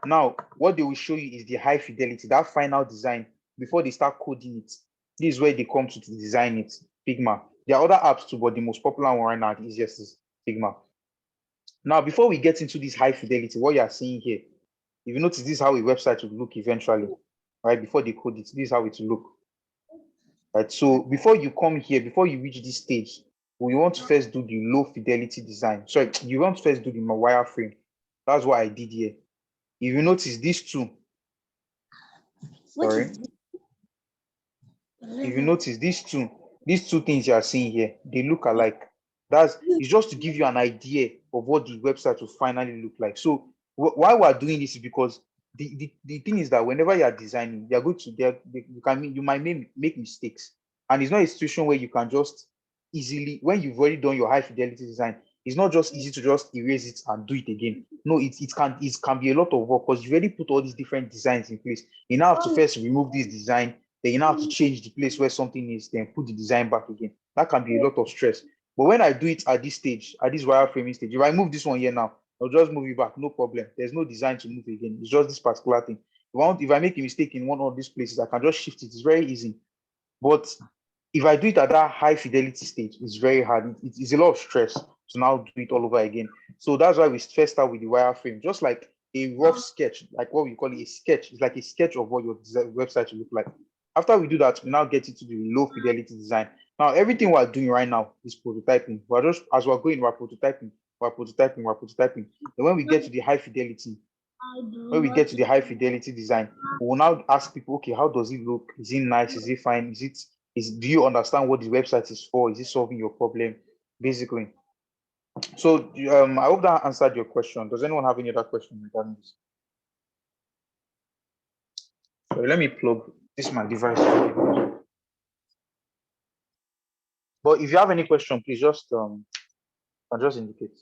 Now, what they will show you is the high fidelity, that final design before they start coding it. This is where they come to design it, Figma. There are other apps too, but the most popular one right now, the easiest, is Figma. Now, before we get into this high fidelity, what you are seeing here, if you notice, this is how a website will look eventually, right? Before they code it, this is how it will look, right? So before you come here, before you reach this stage, we want to first do the low fidelity design. Sorry, you want to first do the wireframe. That's what I did here. If you notice these two, sorry, if you notice these two things you are seeing here, they look alike. It's just to give you an idea of what the website will finally look like. So why we're doing this is because the thing is that whenever you are designing, you're going to you might make mistakes, and it's not a situation where you can just easily, when you've already done your high fidelity design, it's not just easy to just erase it and do it again. No, it can be a lot of work, because you've already put all these different designs in place. You now have to first remove this design, then you now have to change the place where something is, then put the design back again. That can be a lot of stress. But when I do it at this stage, at this wireframing stage, if I move this one here now, I'll just move it back, no problem. There's no design to move again. It's just this particular thing. If I make a mistake in one of these places, I can just shift it. It's very easy. But if I do it at that high fidelity stage, it's very hard. It's a lot of stress to now do it all over again. So that's why we first start with the wireframe, just like a rough sketch, like what we call it, a sketch. It's like a sketch of what your website will look like. After we do that, we now get into the low fidelity design. Now, everything we're doing right now is prototyping. We're just, as we're going, we're prototyping. And when we get to the high fidelity, design, we'll now ask people, okay, how does it look? Is it nice? Is it fine? Do you understand what the website is for? Is it solving your problem? Basically. So I hope that answered your question. Does anyone have any other question regarding this? So let me plug this my device. But if you have any question, please just indicate.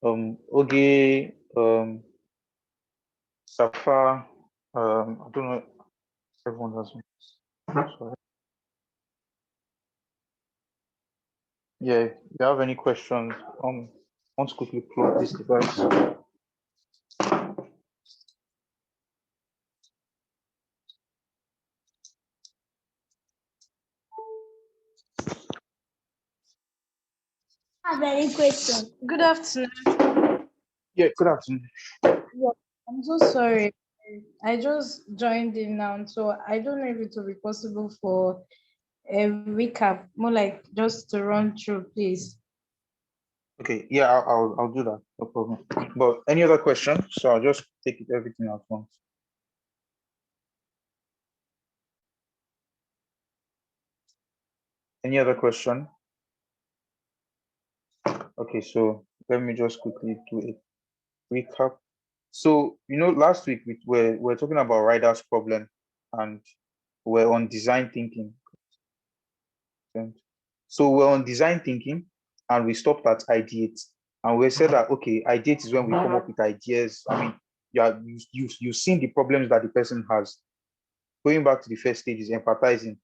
Oge, Safa, I don't know. Everyone has me. Sorry. Yeah, if you have any questions, I want to quickly plug this device. I have any question. Good afternoon. Yeah, good afternoon. I'm so sorry. I just joined in now, so I don't know if it will be possible for a recap, more like just to run through, please. Okay, yeah, I'll do that. No problem. But any other questions? So I'll just take everything at once. Any other question? Okay, so let me just quickly do a recap. So, last week we're talking about Ryder's problem, and we're on design thinking. So we're on design thinking, and we stopped at ideate. And we said that, okay, ideate is when we come up with ideas. I mean, you've seen the problems that the person has. Going back to the first stage is empathizing,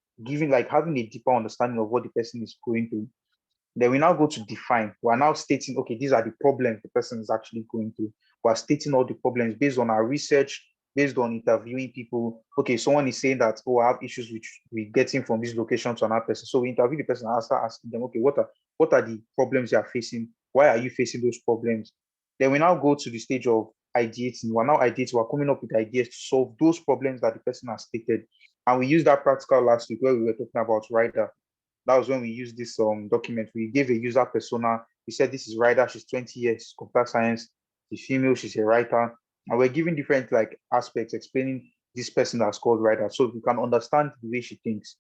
having a deeper understanding of what the person is going through. Then we now go to define. We're now stating, okay, these are the problems the person is actually going through. We're stating all the problems based on our research, based on interviewing people. Okay, someone is saying that, oh, I have issues with getting from this location to another person. So we interview the person and start asking them, okay, what are the problems you are facing? Why are you facing those problems? Then we now go to the stage of ideating. We're coming up with ideas to solve those problems that the person has stated. And we used that practical last week where we were talking about Ryder. That was when we used this document. We gave a user persona. We said this is Ryder. She's 20 years, computer science. She's female. She's a writer. And we're giving different aspects, explaining this person that's called Ryder, so we can understand the way she thinks.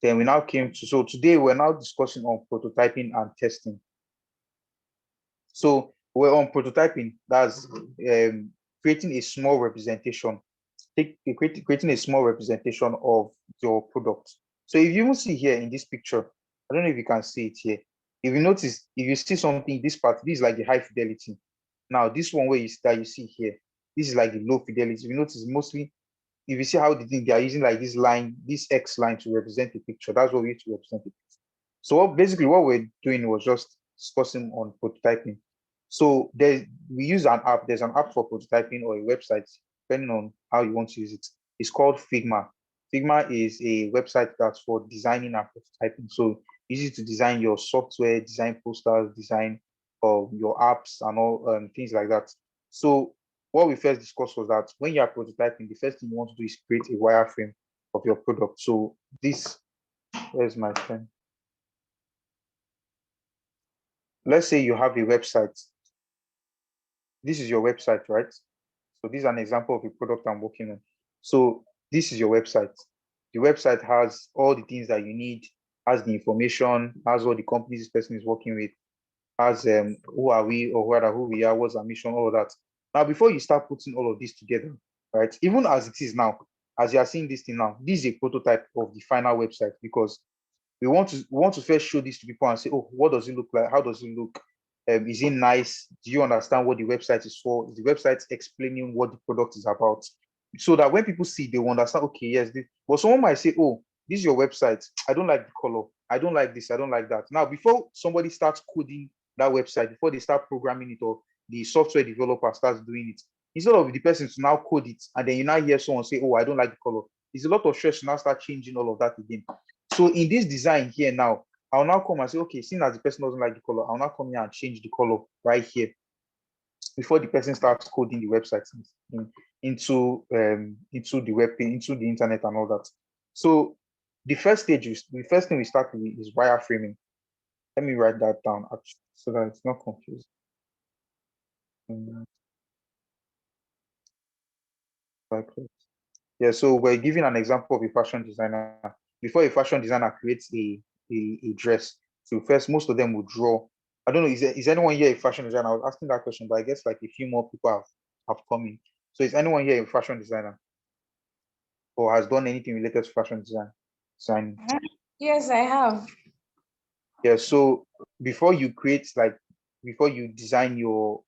Then we now came to, so today we're now discussing on prototyping and testing. So we're on prototyping. That's creating a small representation. Creating a small representation of your product. So if you see here in this picture, I don't know if you can see it here. If you notice, if you see something, this part, this is like the high fidelity. Now, this one where that you see here, this is like the low fidelity. If you notice, mostly, if you see how they are using like this line, this X line to represent the picture, that's what we need to represent it. So basically what we're doing was just discussing on prototyping. So we use an app. There's an app for prototyping or a website, depending on how you want to use it. It's called Figma. Figma is a website that's for designing and prototyping. So easy to design your software, design posters, design your apps and all things like that. So what we first discussed was that when you are prototyping, the first thing you want to do is create a wireframe of your product. So this, where's my pen? Let's say you have a website. This is your website, right? So this is an example of a product I'm working on. So this is your website. The website has all the things that you need, has the information, has all the companies this person is working with, has who are we or rather who we are, what's our mission, all of that. Now, before you start putting all of this together, right? Even as it is now, as you are seeing this thing now, this is a prototype of the final website because we want to first show this to people and say, oh, what does it look like? How does it look? Is it nice? Do you understand what the website is for? Is the website explaining what the product is about? So that when people see, they will understand, okay, yes, but someone might say, oh, this is your website. I don't like the color. I don't like this. I don't like that. Now, before somebody starts coding that website, before they start programming it or the software developer starts doing it, instead of the person to now code it, and then you now hear someone say, oh, I don't like the color, it's a lot of stress to now start changing all of that again. So in this design here now, I'll now come and say, okay, seeing as the person doesn't like the color, I'll now come here and change the color right here before the person starts coding the website into the web page, into the internet and all that. So the first thing we start with is wireframing. Let me write that down actually, so that it's not confusing. Yeah, so we're giving an example of a fashion designer. Before a fashion designer creates a dress, so first most of them will draw. I don't know, is anyone here a fashion designer? I was asking that question, but I guess like a few more people have come in. So is anyone here a fashion designer or has done anything related to fashion design? Yes, I have. Yeah, so before you design a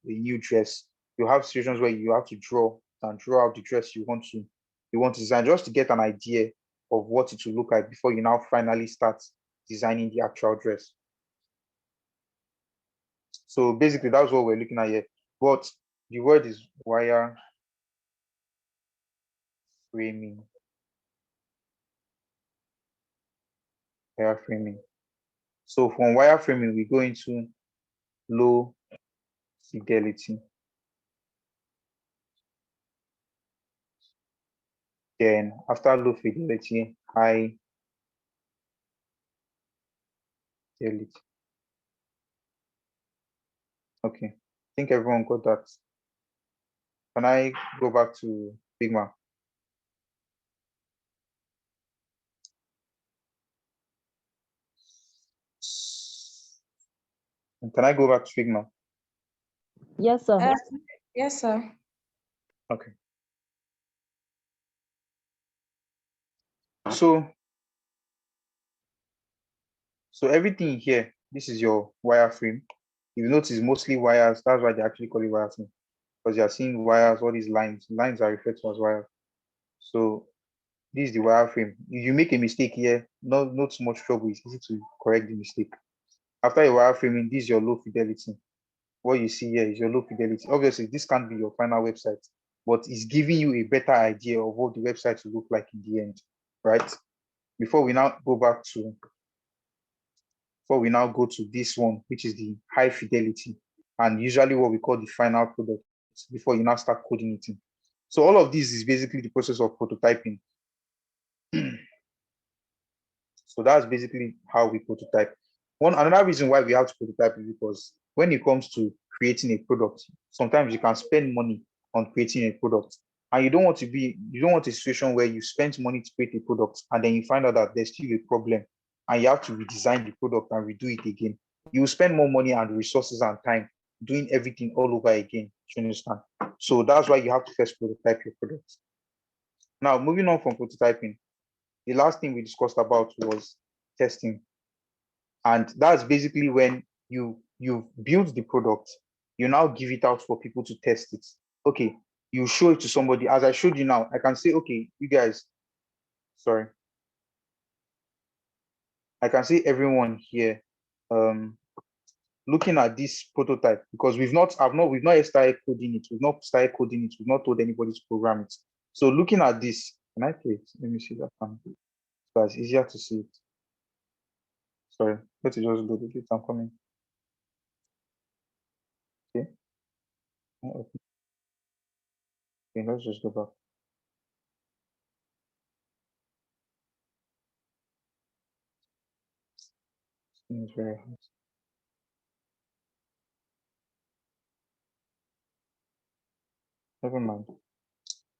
new dress, you have situations where you have to draw out the dress you want to design, just to get an idea of what it will look like before you now finally start designing the actual dress. So basically that's what we're looking at here. But the word is wire framing. Wireframing. So from wireframing, we go into low fidelity. Then after low fidelity, high fidelity. Okay, I think everyone got that. Can I go back to Figma? And can I go back to Figma? Yes, sir. Yes, sir. Okay. So everything here, this is your wireframe. If you notice, mostly wires. That's why they actually call it wireframe, because you're seeing wires, all these lines. Lines are referred to as wires. So this is the wireframe. If you make a mistake here, not too much trouble. It's easy to correct the mistake. After your wireframing, this is your low fidelity. What you see here is your low fidelity. Obviously, this can't be your final website, but it's giving you a better idea of what the website will look like in the end, right? Before we now go to this one, which is the high fidelity, and usually what we call the final product, before you now start coding it in. So all of this is basically the process of prototyping. So that's basically how we prototype. Another reason why we have to prototype is because when it comes to creating a product, sometimes you can spend money on creating a product, and you don't want a situation where you spend money to create a product and then you find out that there's still a problem and you have to redesign the product and redo it again. You will spend more money and resources and time doing everything all over again. You understand? So that's why you have to first prototype your product. Now, moving on from prototyping, the last thing we discussed about was testing. And that's basically when you build the product, you now give it out for people to test it. Okay, you show it to somebody. As I showed you now, I can say, okay, you guys, sorry, I can say everyone here, looking at this prototype, because we've not yet started coding it. We've not started coding it. We've not told anybody to program it. So looking at this, can I play it? Let me see that one. So it's easier to see it. Sorry, let's just go to it. I'm coming. Okay. Okay, let's just go back. It's very hard. Never mind.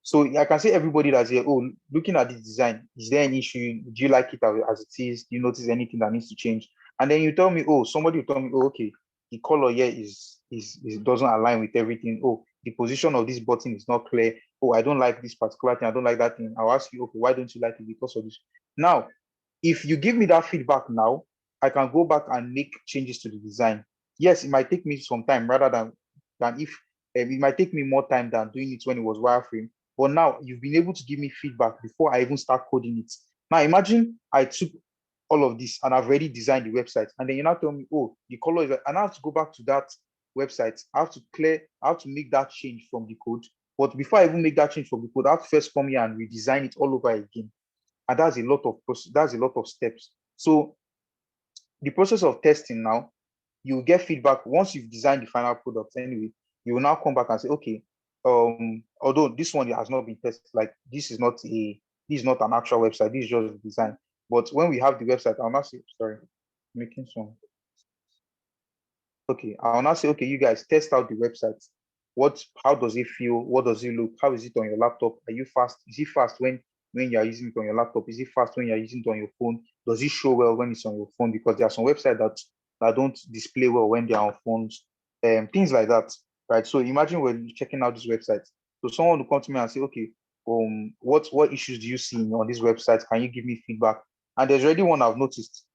So I can say everybody that's here, oh, looking at the design, is there an issue? Do you like it as it is? Do you notice anything that needs to change? And then you tell me, oh, somebody will tell me, oh, okay, the color here is doesn't align with everything. Oh, the position of this button is not clear. Oh, I don't like this particular thing. I don't like that thing. I'll ask you, okay, why don't you like it? Because of this. Now, if you give me that feedback now, I can go back and make changes to the design. Yes, it might take me some time rather than if it might take me more time than doing it when it was wireframe. But now you've been able to give me feedback before I even start coding it. Now imagine I took all of this and I've already designed the website, and then you now tell me, oh, the color is, and I have to go back to that website. I have to make that change from the code. But before I even make that change from the code, I have to first come here and redesign it all over again. And that's a lot of steps. So the process of testing now, you get feedback once you've designed the final product anyway. You will now come back and say, okay, although this one has not been tested, like this is not an actual website, this is just the design. But when we have the website, I'll not say, sorry, making some. Okay, I'll now say, okay, you guys test out the website. How does it feel? What does it look? How is it on your laptop? Are you fast? Is it fast when you're using it on your laptop? Is it fast when you're using it on your phone? Does it show well when it's on your phone? Because there are some websites that don't display well when they're on phones, things like that, right? So imagine when you're checking out this website. So someone will come to me and say, okay, what issues do you see on this website? Can you give me feedback? And there's already one I've noticed.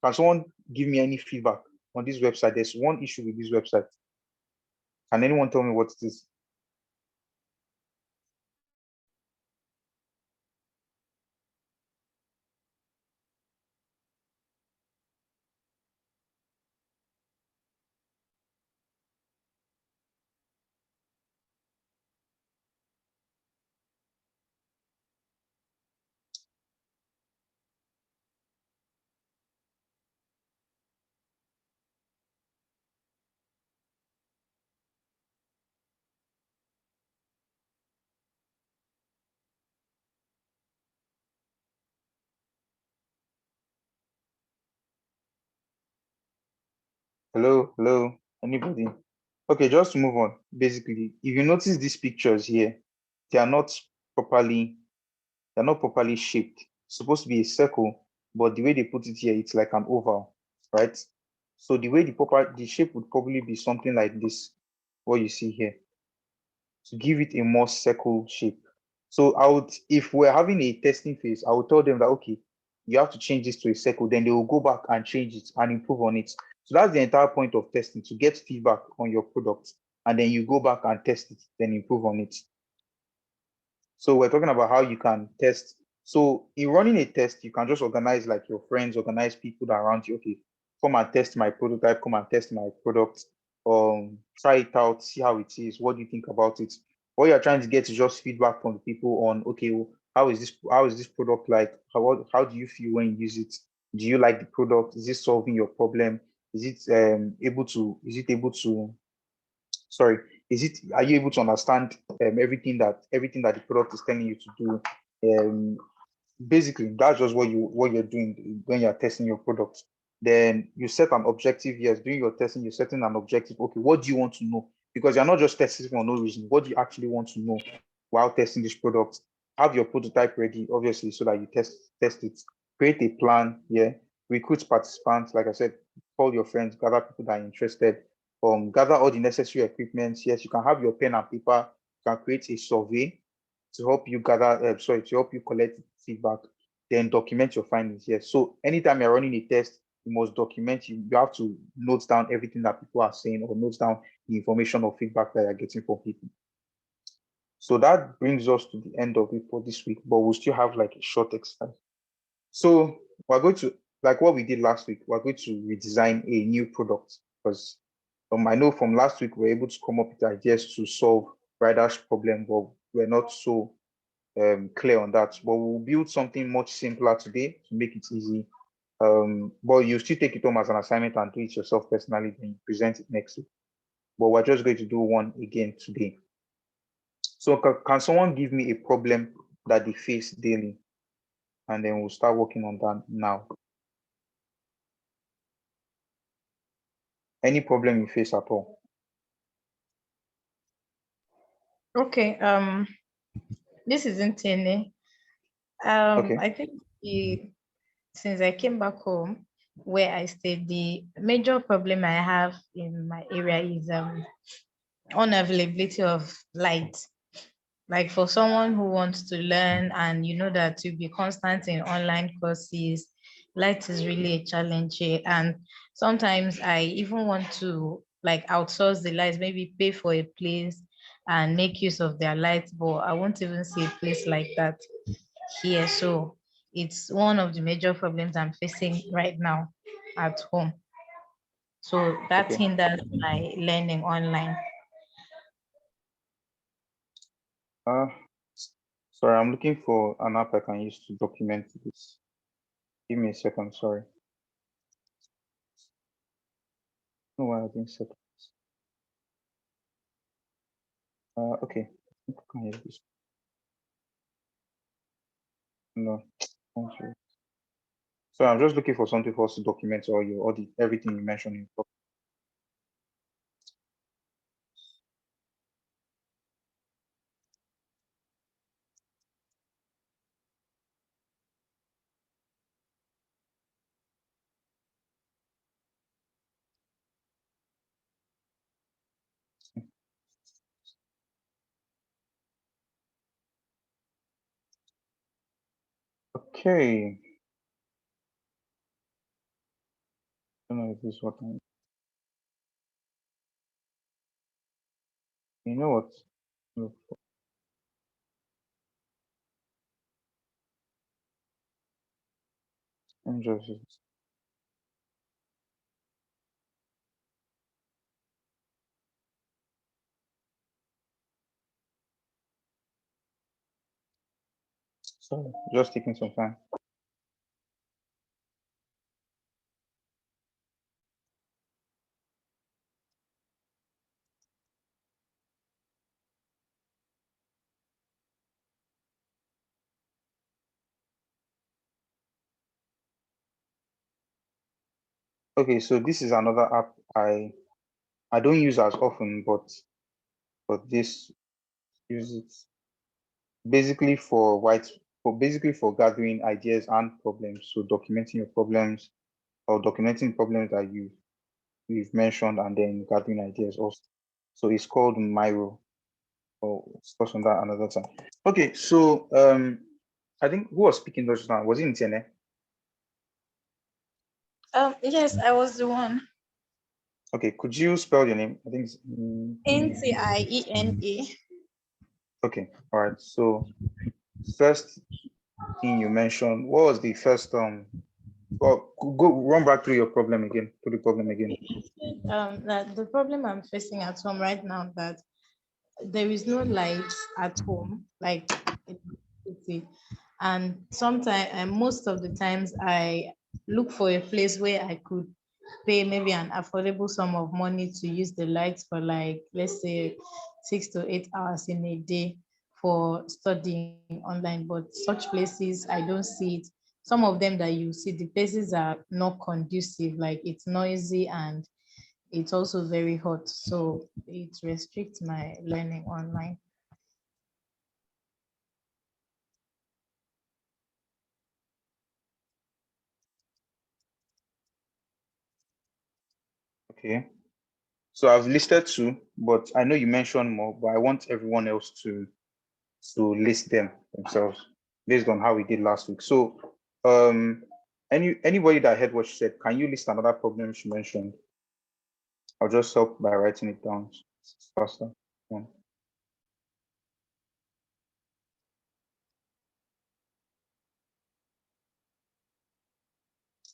Can someone give me any feedback on this website? There's one issue with this website. Can anyone tell me what it is? Hello, anybody? Okay, just to move on. Basically, if you notice these pictures here, they are not properly shaped. It's supposed to be a circle, but the way they put it here, it's like an oval, right? So the way the shape would probably be something like this, what you see here, to give it a more circle shape. So if we're having a testing phase, I would tell them that, okay, you have to change this to a circle, then they will go back and change it and improve on it. So that's the entire point of testing, to get feedback on your product, and then you go back and test it, then improve on it. So we're talking about how you can test. So in running a test, you can just organize like your friends, organize people that are around you. Okay, come and test my prototype, come and test my product, try it out, see how it is. What do you think about it? What you're trying to get is just feedback from the people on, okay, well, how is this product like? How do you feel when you use it? Do you like the product? Is it solving your problem? Is it able to sorry, are you able to understand everything that the product is telling you to do? Basically, that's just what you're doing when you're testing your product. Then you set an objective. Yes, during your testing, you're setting an objective. Okay, what do you want to know? Because you're not just testing for no reason. What do you actually want to know while testing this product? Have your prototype ready, obviously, so that you test it. Create a plan. Yeah, recruit participants. Like I said, call your friends, gather people that are interested. Gather all the necessary equipment. Yes, you can have your pen and paper. You can create a survey to help you to help you collect feedback, then document your findings. Yes. So anytime you're running a test, you must document. You have to note down everything that people are saying or note down the information or feedback that you're getting from people. So that brings us to the end of it for this week, but we'll still have like a short exercise. So we're going to, like what we did last week, we're going to redesign a new product because I know from last week we were able to come up with ideas to solve riders' problem, but we're not so clear on that. But we'll build something much simpler today to make it easy. But you still take it home as an assignment and do it yourself personally, then you present it next week. But we're just going to do one again today. So can someone give me a problem that they face daily? And then we'll start working on that now. Any problem you face at all? Okay. This isn't any. Okay. I think since I came back home where I stayed, the major problem I have in my area is unavailability of light. Like for someone who wants to learn and you know that to be constant in online courses, light is really a challenge here. And sometimes I even want to like outsource the lights, maybe pay for a place and make use of their lights, but I won't even see a place like that here. So it's one of the major problems I'm facing right now at home. So that Okay. hinders my learning online. Sorry, I'm looking for an app I can use to document this. Give me a second, sorry. No, why I didn't set this. Okay, I think I can use this. No, thank you. So I'm just looking for something for us to document all the everything you mentioned in talk. Okay. I don't know if this is what I you know what? Look, let me just sorry, just taking some time. Okay, so this is another app I don't use as often, but this use it basically for gathering ideas and problems. So documenting your problems or documenting problems that you've mentioned and then gathering ideas also. So it's called Miro. Or discuss on that another time. Okay, so I think who was speaking just now? Was it Ntiene? Yes, I was the one. Okay, could you spell your name? I think it's, Ntiene. okay, all right. So first thing you mentioned, what was the first well, go run back through your problem again, to the problem again. That the problem I'm facing at home right now that there is no light at home, like in the city. And sometimes, and most of the times, I look for a place where I could pay maybe an affordable sum of money to use the lights for like, let's say 6 to 8 hours in a day for studying online. But such places, I don't see it. Some of them that you see, the places are not conducive, like it's noisy and it's also very hot. So it restricts my learning online. Okay. So I've listed two, but I know you mentioned more, but I want everyone else to list them themselves based on how we did last week. So Anybody that heard what she said, can you list another problem she mentioned? I'll just help by writing it down. It's faster. Yeah.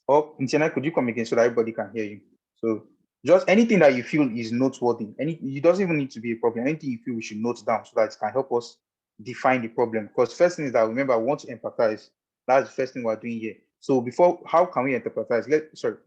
Oh, Ntiana, could you come again so that everybody can hear you? So just anything that you feel is noteworthy. It doesn't even need to be a problem. Anything you feel we should note down so that it can help us define the problem. Because first thing is that remember, we want to empathize. That's the first thing we're doing here. So before, how can we empathize?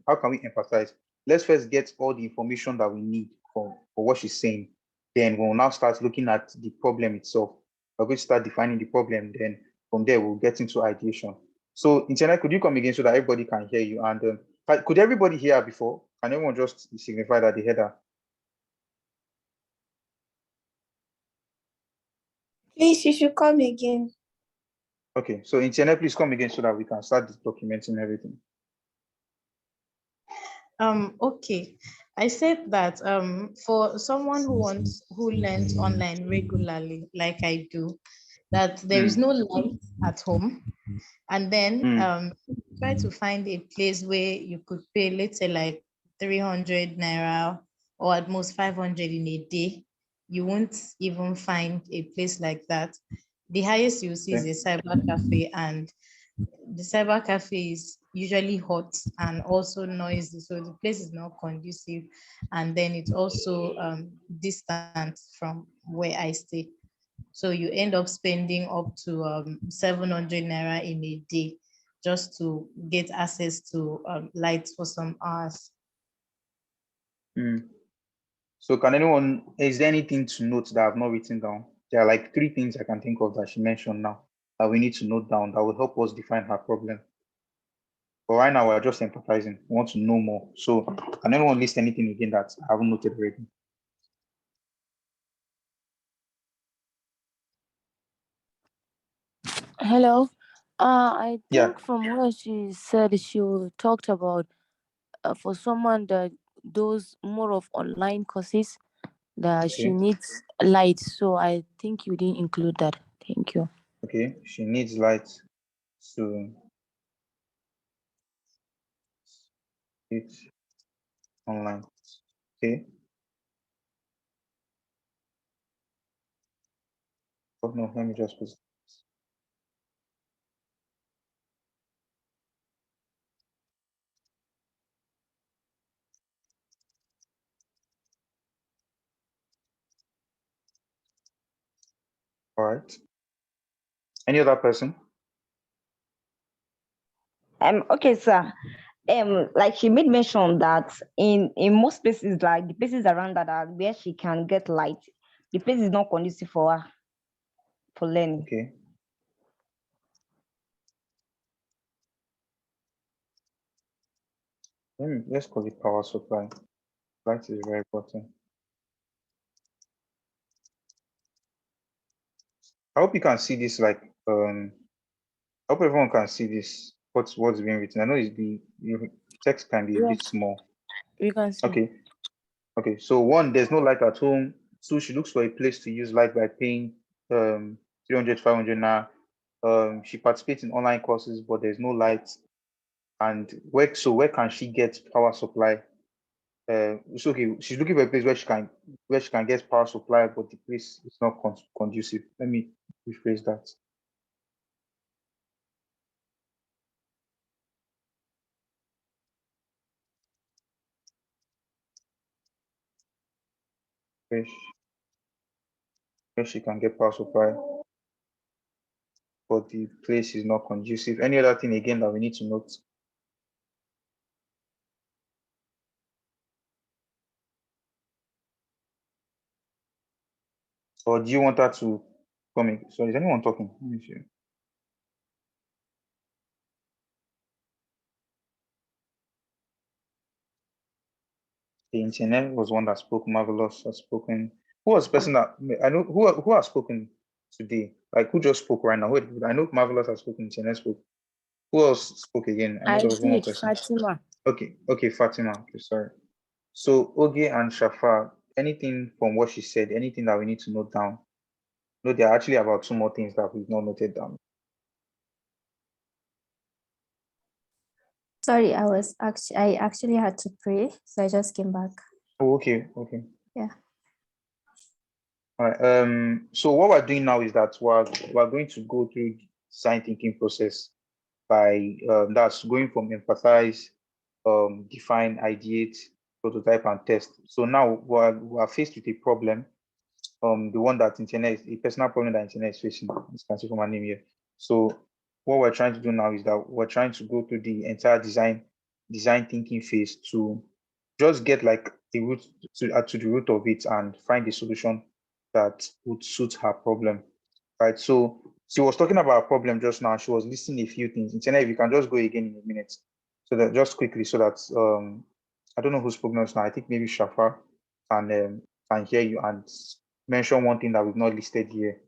How can we empathize? Let's first get all the information that we need for what she's saying. Then we'll now start looking at the problem itself. We're going to start defining the problem. Then from there, we'll get into ideation. So, Internet, could you come again so that everybody can hear you? And could everybody hear her before? Can everyone just signify that they heard her? Please, you should come again. Okay, so Internet, please come again so that we can start documenting everything. Okay. I said that for someone who learns online regularly, like I do, that there is no light at home, and then try to find a place where you could pay, let's say, like 300 naira or at most 500 in a day. You won't even find a place like that. The highest you see is a cyber cafe, and the cyber cafe is usually hot and also noisy, so the place is not conducive, and then it's also distant from where I stay. So you end up spending up to 700 naira in a day just to get access to light for some hours. So is there anything to note that I've not written down? There are like 3 things I can think of that she mentioned now that we need to note down that will help us define her problem. But right now, we're just empathizing. We want to know more. So can anyone list anything again that I haven't noted already? Hello. I think from what she said, she talked about for someone that does more of online courses that she needs light. So I think you didn't include that. Thank you. Okay, she needs light to it's online. Okay. Oh no, let me just put. All right. Any other person? Okay, sir. Like she made mention that in most places, like the places around that are where she can get light, the place is not conducive for her for learning. Okay. Let's call it power supply. Light is very important. I hope you can see this. Like, I hope everyone can see this. What's being written? I know the text can be a bit small. You can see. Okay. Okay. So 1, there's no light at home. 2, she looks for a place to use light by paying 300, 500 now. She participates in online courses, but there's no light. And where can she get power supply? It's okay. She's looking for a place where she can get power supply, but the place is not conducive. Let me rephrase that. Where she can get power supply, but the place is not conducive. Any other thing again that we need to note? Or do you want her to come in? So is anyone talking? Let me see. The internet was one that spoke. Marvelous has spoken. Who was the person that I know? Who has spoken today? Like who just spoke right now? Wait, I know Marvelous has spoken. Internet spoke. Who else spoke again? I know there was one more person. Fatima. Okay, Fatima. Okay, sorry. So Oge and Shafa, anything from what she said, anything that we need to note down? No, there are actually about 2 more things that we've not noted down. Sorry, I actually had to pray, so I just came back. Oh, okay. Yeah. All right. So what we're doing now is that we're going to go through the design thinking process by that's going from empathize, define, ideate, prototype, and test. So now we're faced with a problem, the one that internet is a personal problem that internet is facing, as you can see from my name here. So what we're trying to do now is that we're trying to go through the entire design thinking phase to just get like the root to the root of it and find a solution that would suit her problem, right? So she was talking about a problem just now. She was listing a few things. Internet, if you can just go again in a minute, so that just quickly, so that I don't know who's spoken now. I think maybe Shafa can hear you and mention one thing that we've not listed here.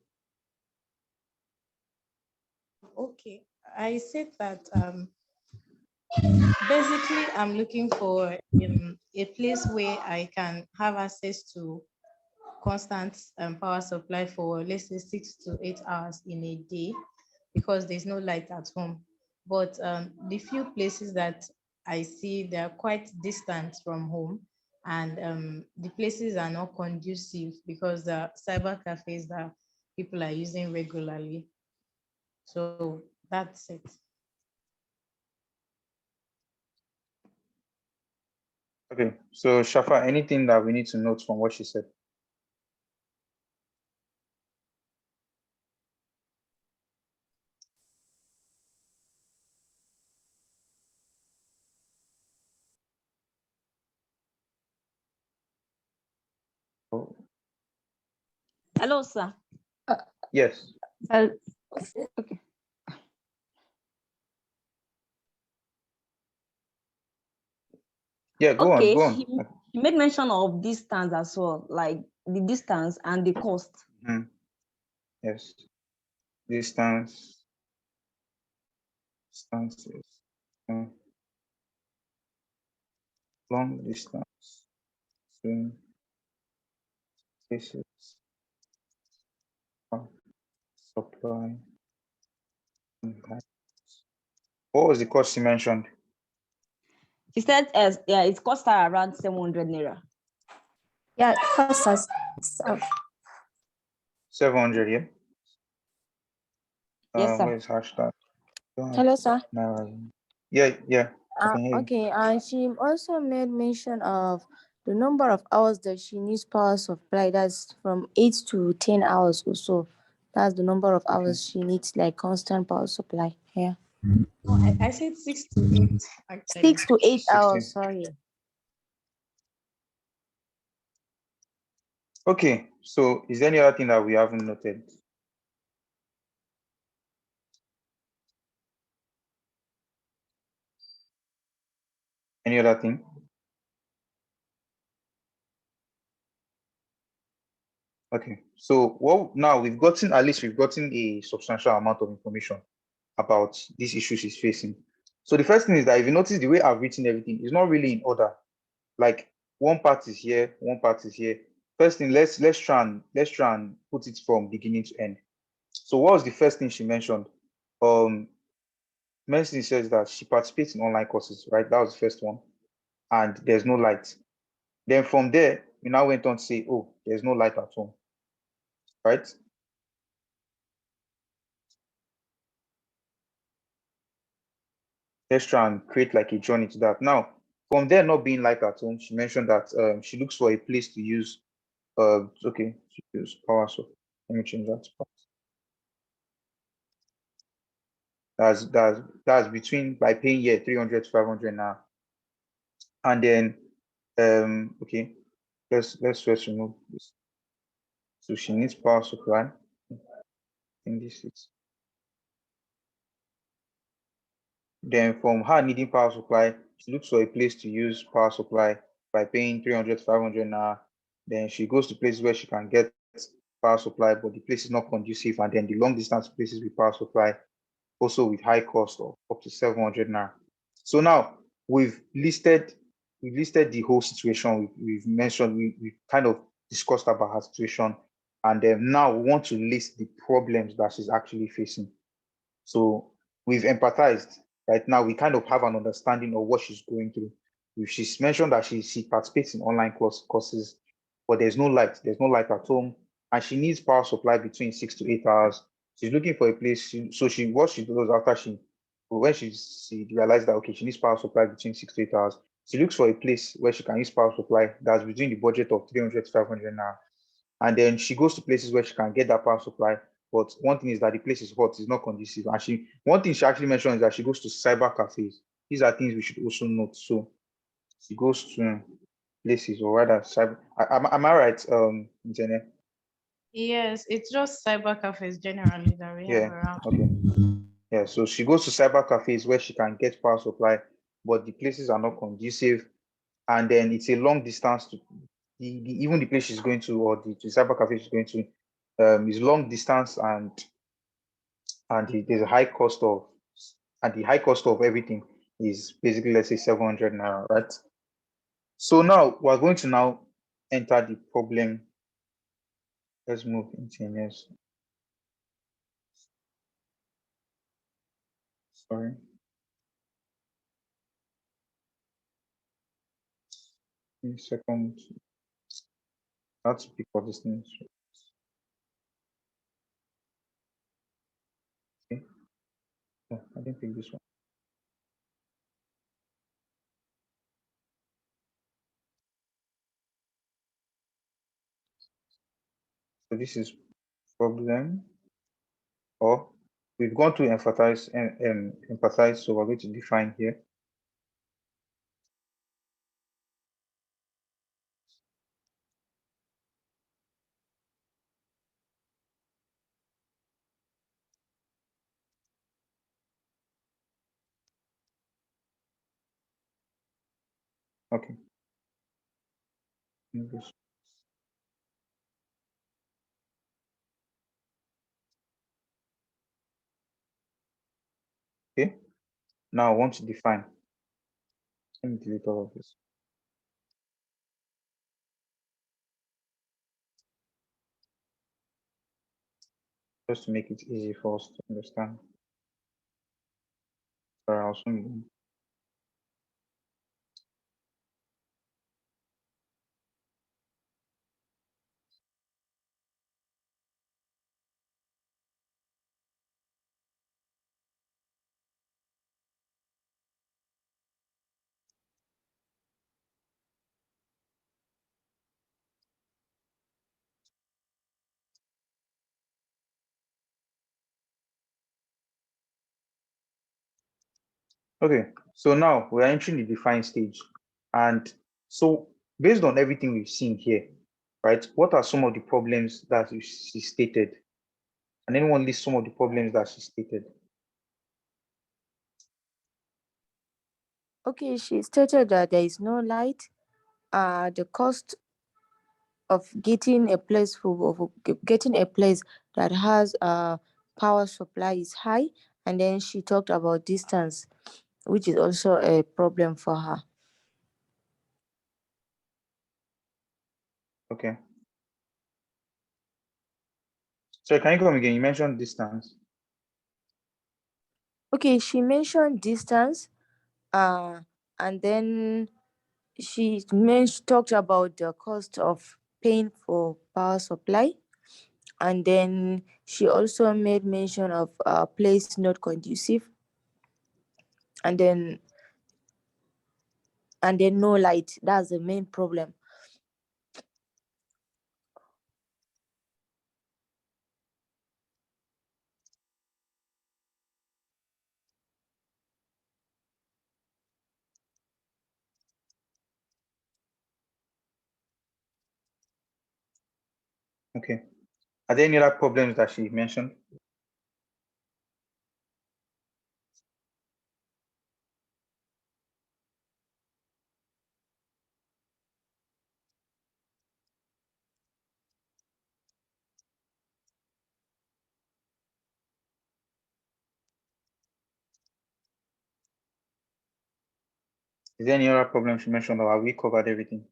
Okay, I said that basically I'm looking for a place where I can have access to constant power supply for, let's say, 6 to 8 hours in a day, because there's no light at home. But the few places that I see, they're quite distant from home, and the places are not conducive because the cyber cafes that people are using regularly. So that's it. Okay, so Shafa, anything that we need to note from what she said? Oh, Hello, sir. yes. Okay. Yeah, go Okay, on. she made mention of distance as well, like the distance and the cost. Yes. Distances. Long distance. Places. Supply. What was the cost you mentioned? She said, yeah, it cost her around 700 naira. Yeah, it costs us 700, yeah? Yes, sir. Where's hashtag? Hello, sir. Yeah. I can hear you. Okay, and she also made mention of the number of hours that she needs power supply. That's from 8 to 10 hours or so. That's the number of hours she needs, like constant power supply. Yeah. No, I said 6 to 8, actually. 6 to 8 hours, 16. sorry. Okay, so is there any other thing that we haven't noted? Any other thing? Okay, so now we've gotten a substantial amount of information about these issues she's facing. So the first thing is that if you notice the way I've written everything, it's not really in order. Like one part is here, one part is here. First thing, let's try and put it from beginning to end. So what was the first thing she mentioned? Mercy says that she participates in online courses, right? That was the first one. And there's no light. Then from there, we now went on to say, oh, there's no light at home, right? Let's try and create like a journey to that. Now, from there not being light at home, she mentioned that she looks for a place to use, okay, to use power. So let me change that. That's between by paying 300 to 500 now. And then, okay, let's first remove this. So she needs power supply. In this is then from her needing power supply, she looks for a place to use power supply by paying 300 to 500 now. Then she goes to places where she can get power supply, but the place is not conducive. And then the long distance places with power supply, also with high cost of up to 700 now. So now we've listed the whole situation. We've mentioned, we kind of discussed about her situation, and then now we want to list the problems that she's actually facing. So we've empathized. right now we kind of have an understanding of what she's going through. She's mentioned that she participates in online courses, but there's no light at home, and she needs power supply between 6 to 8 hours. She's looking for a place. So what she does after when she realized that okay, she needs power supply between 6 to 8 hours, she looks for a place where she can use power supply that's between the budget of 300 to 500 now. And then she goes to places where she can get that power supply. But one thing is that the place is hot, it's not conducive. And one thing she actually mentioned is that she goes to cyber cafes. These are things we should also note. So she goes to places, or rather cyber. Am I right, Jenny? Yes, it's just cyber cafes generally that we have Yeah. around. Okay. Yeah. So she goes to cyber cafes where she can get power supply, but the places are not conducive, and then it's a long distance to even the place she's going to, or the cyber cafe she's going to, is long distance, there's a high cost of, and the high cost of everything is basically, let's say, 700 naira, right? So now we're going to now enter the problem. Let's move into sorry. A second. That's because this thing. Okay. Yeah, I didn't pick this one. So this is problem, or we've gone to emphasize and empathize. So we're going to define here. Okay. English. Okay. Now I want to define. Let me delete all of this. Just to make it easy for us to understand. Sorry, I'll soon. Okay, so now we're entering the define stage. And so based on everything we've seen here, right, what are some of the problems that she stated? And anyone list some of the problems that she stated? Okay, she stated that there is no light. The cost of getting a place that has a power supply is high, and then she talked about distance, which is also a problem for her. Okay. So can you come again? You mentioned distance. Okay, she mentioned distance, and then she talked about the cost of paying for power supply, and then she also made mention of a place not conducive, and then no light. That's the main problem. Okay. Are there any other problems that she mentioned? Is there any other problem she mentioned, or have we covered everything?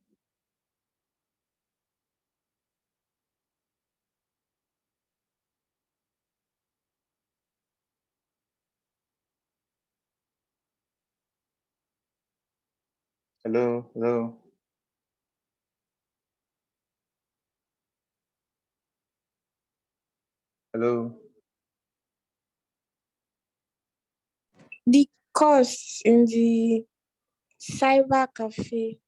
Hello, hello. Hello. The course in the cyber cafe.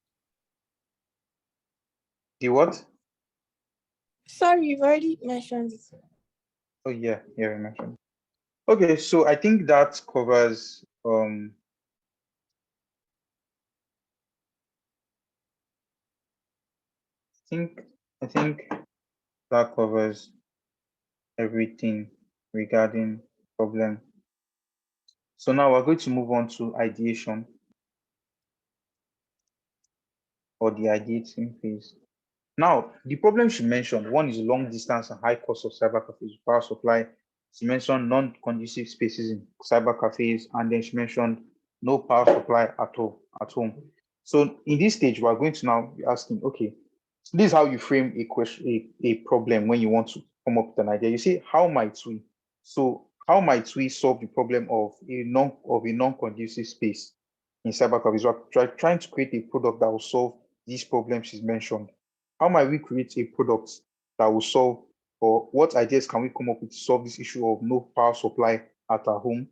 The what? Sorry, you've already mentioned it. Oh yeah, yeah, I mentioned. Okay, so I think that covers think I think that covers everything regarding problem. So now we're going to move on to ideation or the ideating phase. Now, the problem she mentioned, one is long distance and high cost of cyber cafes, power supply. She mentioned non-conducive spaces in cyber cafes, and then she mentioned no power supply at all at home. So in this stage, we're going to now be asking, okay, this is how you frame a question, a problem when you want to come up with an idea. You say, how might we? So how might we solve the problem of a non-conducive space in cyber cafes? We're trying to create a product that will solve these problems she's mentioned. How might we create a product that will solve, or what ideas can we come up with to solve this issue of no power supply at our home?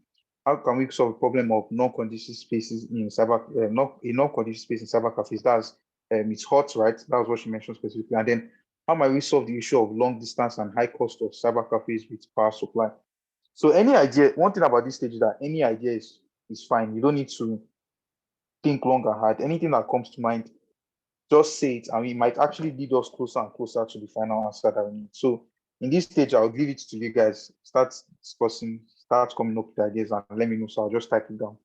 How can we solve the problem of non-conducive spaces in cyber, not a non-conducive space in cyber cafes? That's it's hot, right? That was what she mentioned specifically. And then how might we solve the issue of long distance and high cost of cyber cafes with power supply? So any idea, one thing about this stage is that any idea is fine. You don't need to think long and hard. Anything that comes to mind, just say it, and it might actually lead us closer and closer to the final answer that we need. So in this stage, I'll leave it to you guys. Start discussing, start coming up with ideas, and let me know. So I'll just type it down.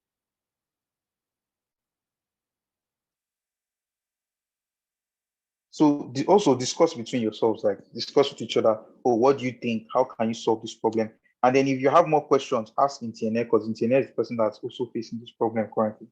So also discuss between yourselves, like discuss with each other. Oh, what do you think? How can you solve this problem? And then if you have more questions, ask Internet, because Internet is the person that's also facing this problem currently.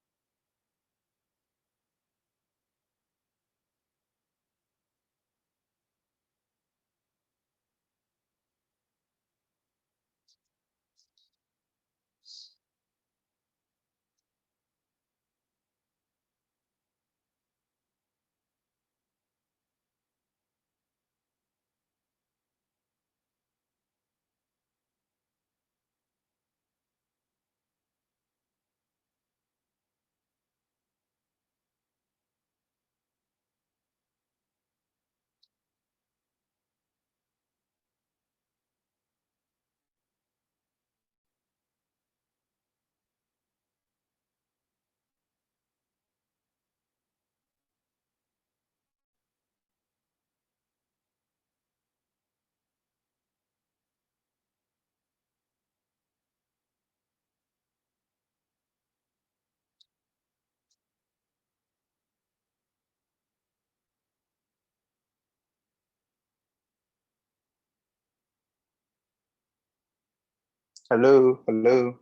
Hello, hello.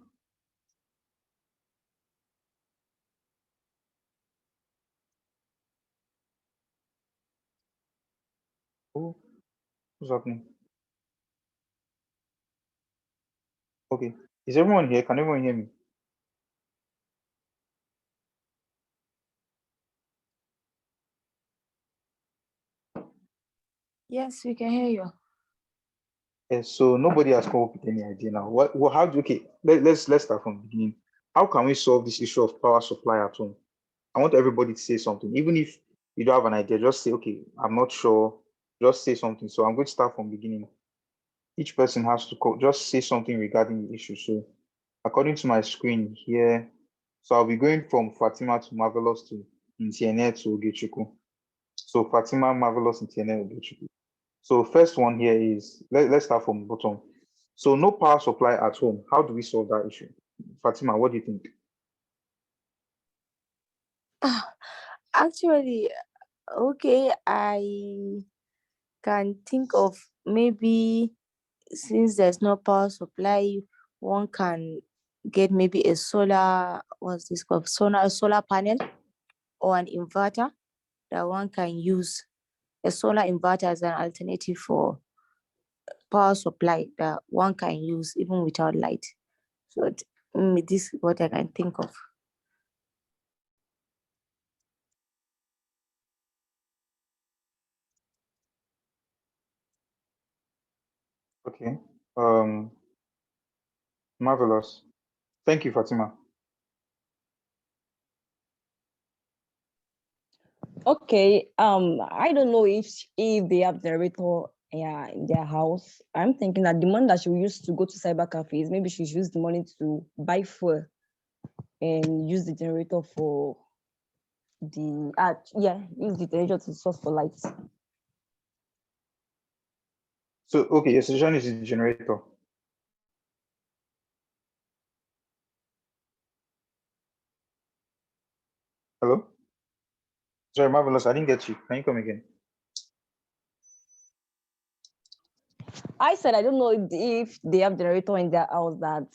Oh, what's happening? Okay. Is everyone here? Can everyone hear me? Yes, we can hear you. Yes, so nobody has come up with any idea now. How do, okay, let's start from the beginning. How can we solve this issue of power supply at home? I want everybody to say something. Even if you don't have an idea, just say, okay, I'm not sure. Just say something. So I'm going to start from the beginning. Each person has to just say something regarding the issue. So according to my screen here, so I'll be going from Fatima to Marvelous to Internet to Ogechukwu. So Fatima, Marvelous, Internet, Ogechukwu. So first one here is, let's start from the bottom. So no power supply at home. How do we solve that issue? Fatima, what do you think? Actually, okay, I can think of maybe since there's no power supply, one can get maybe a solar, what's this called? Solar panel or an inverter that one can use. A solar inverter as an alternative for power supply that one can use even without light. So this is what I can think of. Okay. Marvelous. Thank you, Fatima. Okay. I don't know if they have generator, yeah, in their house. I'm thinking that the money that she will use to go to cyber cafes, maybe she should use the money to buy fuel and use the generator for the use the generator to source for lights. So okay, your suggestion is the generator. Hello? Sorry, Marvelous, I didn't get you. Can you come again? I said I don't know if they have generator in their house that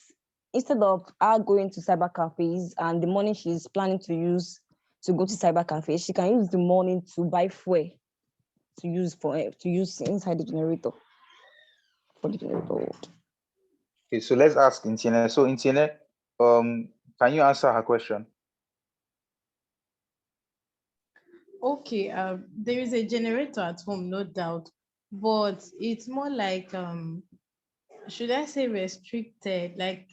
instead of her going to cyber cafes and the money she's planning to use to go to cyber cafes, she can use the money to buy fuel to use inside the generator for the generator. Okay, so let's ask Intiene. So Intiene, can you answer her question? Okay, there is a generator at home, no doubt, but it's more like should I say restricted? Like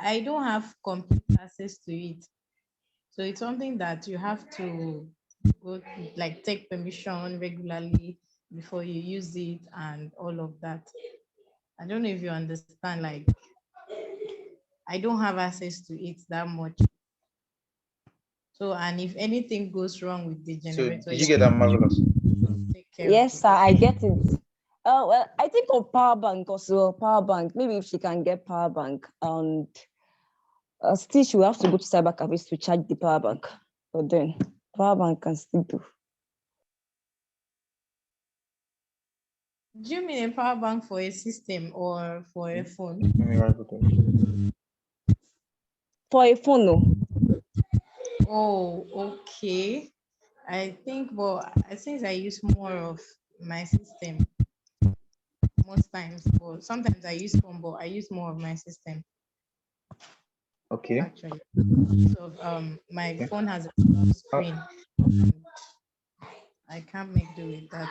I don't have complete access to it. So it's something that you have to go like take permission regularly before you use it and all of that. I don't know if you understand, like I don't have access to it that much. So and if anything goes wrong with the generator, So did you get that, Marvelous? take care Yes, of sir, I get it. Well, I think of power bank also. Power bank. Maybe if she can get power bank, and still she will have to go to cyber cafes to charge the power bank. But then power bank can still do. Do you mean a power bank for a system or for a phone? For a phone, no. Oh, okay. I think, well, I think I use more of my system most times, but sometimes I use phone, but I use more of my system. Okay. Actually, so my phone has a small screen. And I can't make do with that.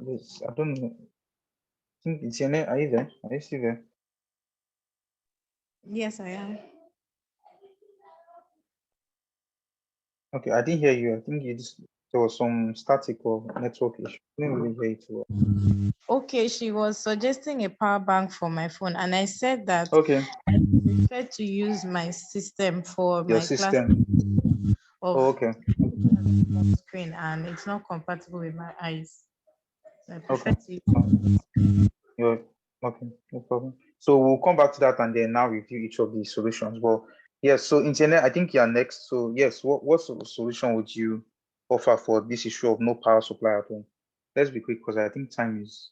This, I don't know. I think Intiene, are you there? Are you still there? Yes, I am. Okay, I didn't hear you. I think there was some static or network issue. I didn't really hear it well. Okay, she was suggesting a power bank for my phone, and I said that Okay. I prefer to use my system for Your my class system. of Oh, okay. screen, and it's not compatible with my eyes. So I prefer Okay. to use You're okay, no problem. So we'll come back to that and then now review each of these solutions. Well, yes, so Internet, I think you're next. So yes, what sort of solution would you offer for this issue of no power supply at home? Let's be quick because I think time is.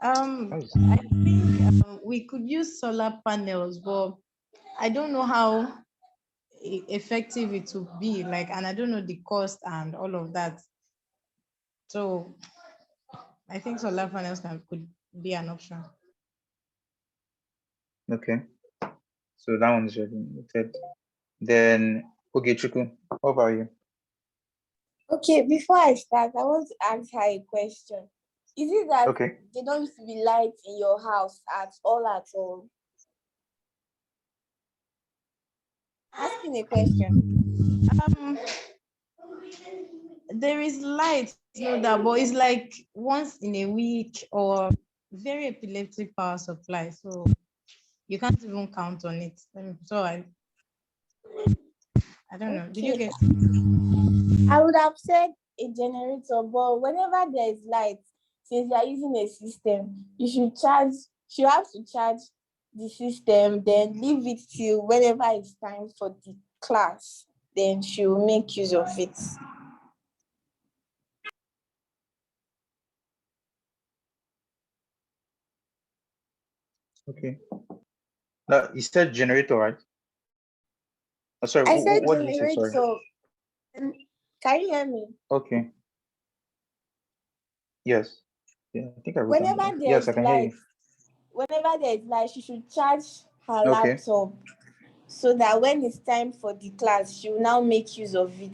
I think we could use solar panels, but I don't know how effective it will be. Like, and I don't know the cost and all of that. So I think solar panels could be an option. Okay. So that one is already noted. Then okay, Chuku, what about you? Okay, before I start, I want to ask her a question. Is it that Okay. they don't used to be lights in your house at all? Asking a question. There is light, no doubt, but it's like once in a week or very epileptic power supply. So you can't even count on it. So I don't know. Did you Okay. get? I would have said a generator, but whenever there is light, since you are using a system, you have to charge the system, then leave it till whenever it's time for the class, then she will make use of it. Okay. Now you said generator, right? Sorry, I said what did you say? Sorry. generator. Can you hear me? Okay. Yes. Yeah, I think I wrote down. Whenever Yes, there's I can hear you. light, she should charge her Okay. laptop so that when it's time for the class, she will now make use of it.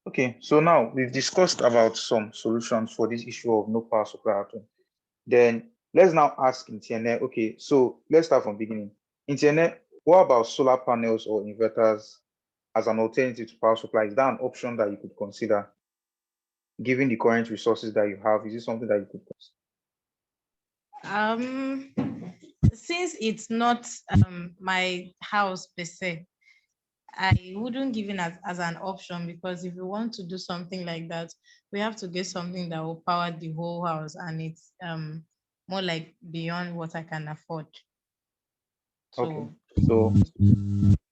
Okay, so now we've discussed about some solutions for this issue of no power supply at home. Then let's now ask Internet. Okay, so let's start from beginning. Internet, what about solar panels or inverters as an alternative to power supply? Is that an option that you could consider, given the current resources that you have? Is it something that you could consider? Since it's not my house per se, I wouldn't give it as an option, because if we want to do something like that, we have to get something that will power the whole house, and it's more like beyond what I can afford. Okay, so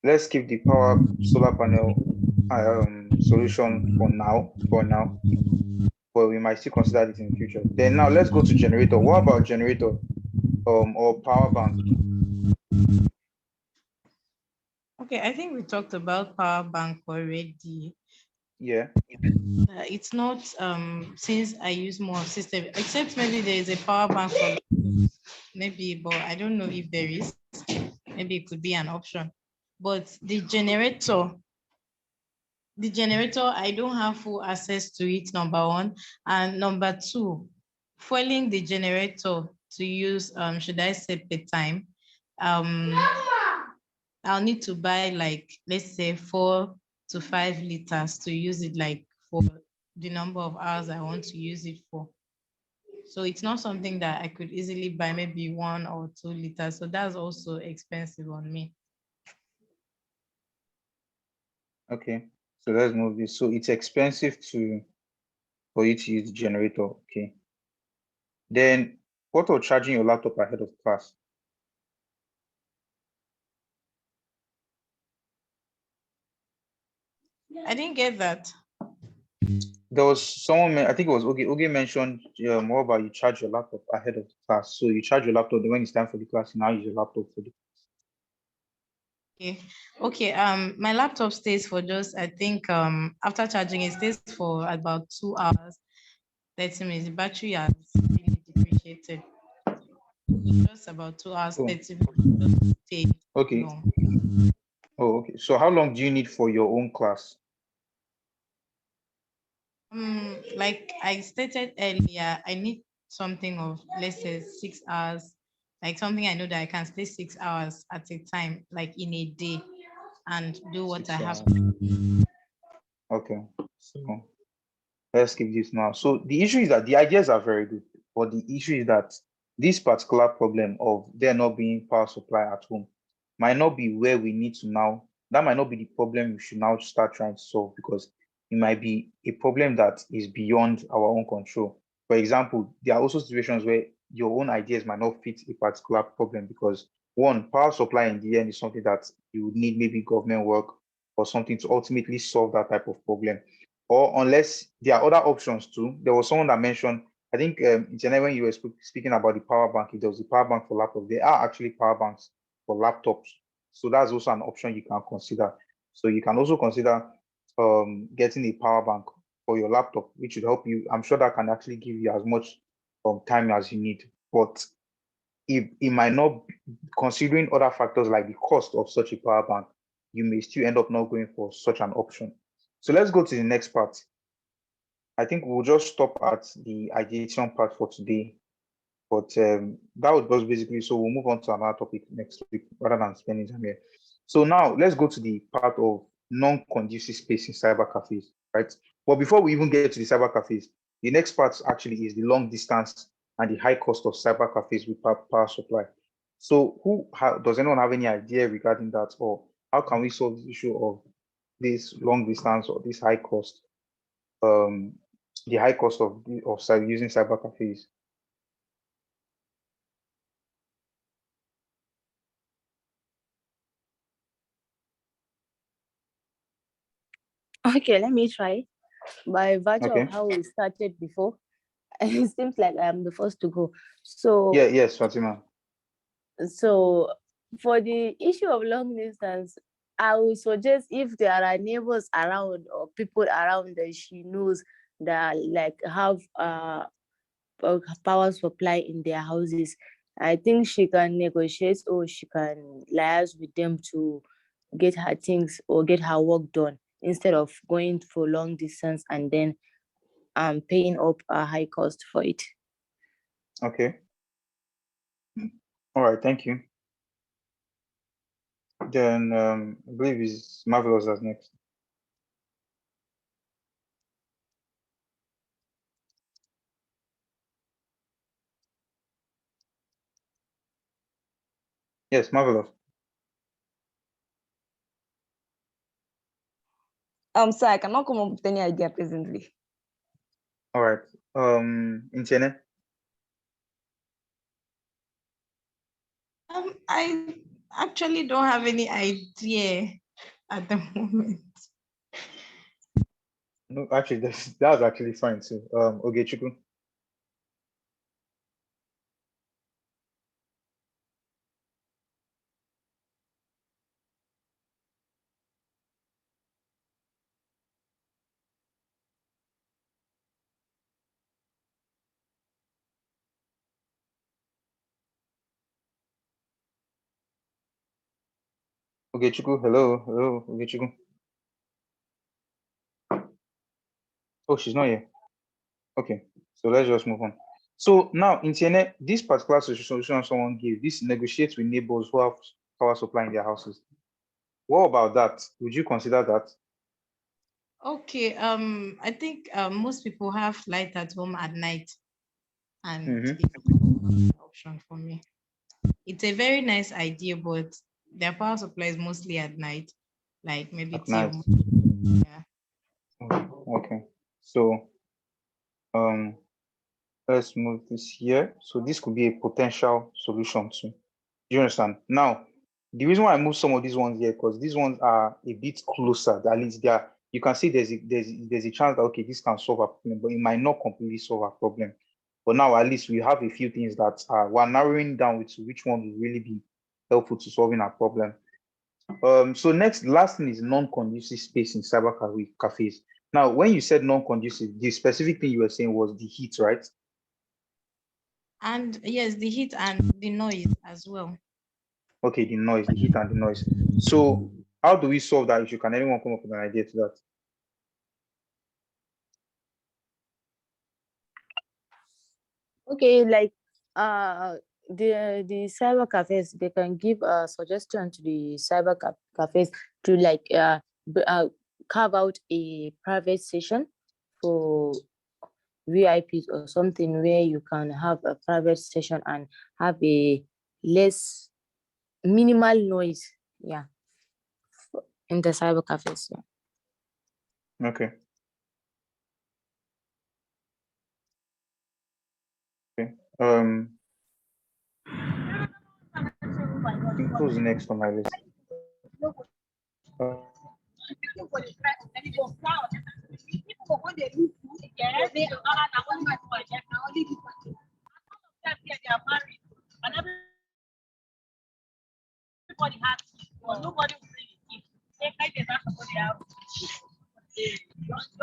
let's keep the power solar panel solution for now, but we might still consider it in the future. Then now let's go to generator. What about generator or power bank? Okay, I think we talked about power bank already. Yeah. It's not since I use more system, except maybe there is a power bank for maybe, but I don't know if there is. Maybe it could be an option. But the generator, I don't have full access to it, number one. And number two, fueling the generator to use, should I say per time, I'll need to buy like, let's say 4 to 5 liters to use it like for the number of hours I want to use it for. So it's not something that I could easily buy maybe 1 or 2 liters. So that's also expensive on me. Okay, so let's move this. So it's expensive for you to use the generator. Okay. Then what about charging your laptop ahead of class? I didn't get that. There was someone, I think it was Oge mentioned more about you charge your laptop ahead of the class. So you charge your laptop, then when it's time for the class, you now use your laptop for the class. Okay. My laptop stays for just, I think after charging it stays for about 2 hours, 30 minutes. The battery has really depreciated. Just about 2 hours, 30 minutes. Okay. Long. Oh, okay. So how long do you need for your own class? Like I stated earlier, I need something of, let's say, 6 hours, like something I know that I can stay 6 hours at a time, like in a day, and do what I have to do. Okay, so let's keep this now. So the issue is that the ideas are very good, but the issue is that this particular problem of there not being power supply at home might not be where we need to now. That might not be the problem we should now start trying to solve, because it might be a problem that is beyond our own control. For example, there are also situations where your own ideas might not fit a particular problem, because one, power supply in the end is something that you would need maybe government work or something to ultimately solve that type of problem. Or unless there are other options too. There was someone that mentioned, I think when you were speaking about the power bank, if there was the power bank for laptops, there are actually power banks for laptops. So that's also an option you can consider. So you can also consider getting a power bank for your laptop, which would help you. I'm sure that can actually give you as much time as you need. But it might not, considering other factors like the cost of such a power bank, you may still end up not going for such an option. So let's go to the next part. I think we'll just stop at the ideation part for today. But that was basically, so we'll move on to another topic next week rather than spending time here. So now let's go to the part of non-conducive space in cyber cafes, right? But before we even get to the cyber cafes, the next part actually is the long distance and the high cost of cyber cafes with power supply. So does anyone have any idea regarding that, or how can we solve the issue of this long distance or this high cost, the high cost of using cyber cafes? Okay, let me try. By virtue Okay. of how we started before, it seems like I'm the first to go. So yes, Fatima. So for the issue of long distance, I would suggest if there are neighbors around or people around that she knows that like have power supply in their houses, I think she can negotiate or she can liaise with them to get her things or get her work done instead of going for long distance and then paying up a high cost for it. Okay. All right, thank you. Then I believe is Marvelous as next. Yes, Marvelous. So I cannot come up with any idea presently. All right. Internet. I actually don't have any idea at the moment. No, actually, that's actually fine too. Ogechukwu. Ogechukwu, hello, Ogechukwu. Oh, she's not here. Okay, so let's just move on. So now, Internet, this particular solution someone gave, this negotiates with neighbors who have power supply in their houses. What about that? Would you consider that? Okay, I think most people have light at home at night, and it's an option for me. It's a very nice idea, but their power supply is mostly at night, like maybe At till night. yeah. Okay, so let's move this here. So this could be a potential solution too. Do you understand? Now, the reason why I move some of these ones here, because these ones are a bit closer. At least they are, you can see there's a chance that okay, this can solve a problem, but it might not completely solve a problem. But now at least we have a few things that we're narrowing down with which one will really be helpful to solving our problem. So last thing is non-conducive space in cyber cafes. Now, when you said non-conducive, the specific thing you were saying was the heat, right? And yes, the heat and the noise as well. Okay, the noise, the heat and the noise. So how do we solve that issue? Can anyone come up with an idea to that? Okay, like the cyber cafes, they can give a suggestion to the cyber cafes to like carve out a private session for VIPs or something where you can have a private session and have a less minimal noise, yeah, in the cyber cafes. Yeah. Okay. Okay. Who's next on my list?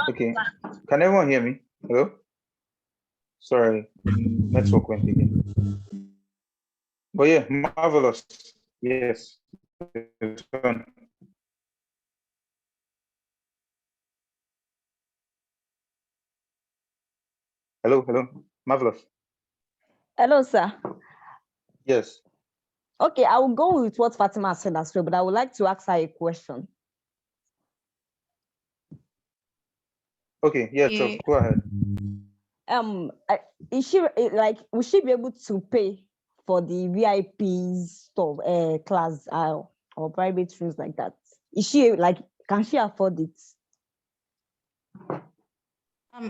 Okay. Can everyone hear me? Hello? Sorry, network went again. But yeah, Marvelous. Yes. Hello, Marvelous. Hello, sir. Yes. Okay, I will go with what Fatima said as well, but I would like to ask her a question. Okay, yeah, sure. Go ahead. Is she like, will she be able to pay for the VIP stuff, class or private rooms like that? Is she like, can she afford it?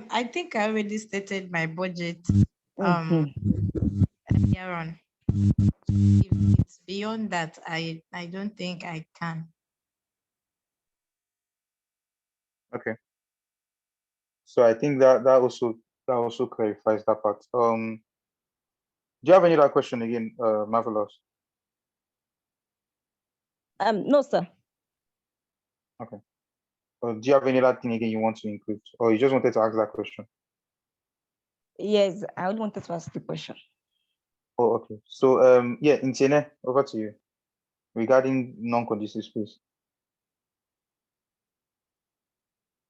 I think I already stated my budget Mhm. earlier on. If it's beyond that, I don't think I can. Okay. So I think that also clarifies that part. Do you have any other question again, Marvelous? No, sir. Okay. Do you have any other thing again you want to include, or you just wanted to ask that question? Yes, I only wanted to ask the question. Oh, okay. So yeah, Ntiene, over to you regarding non-conducive space.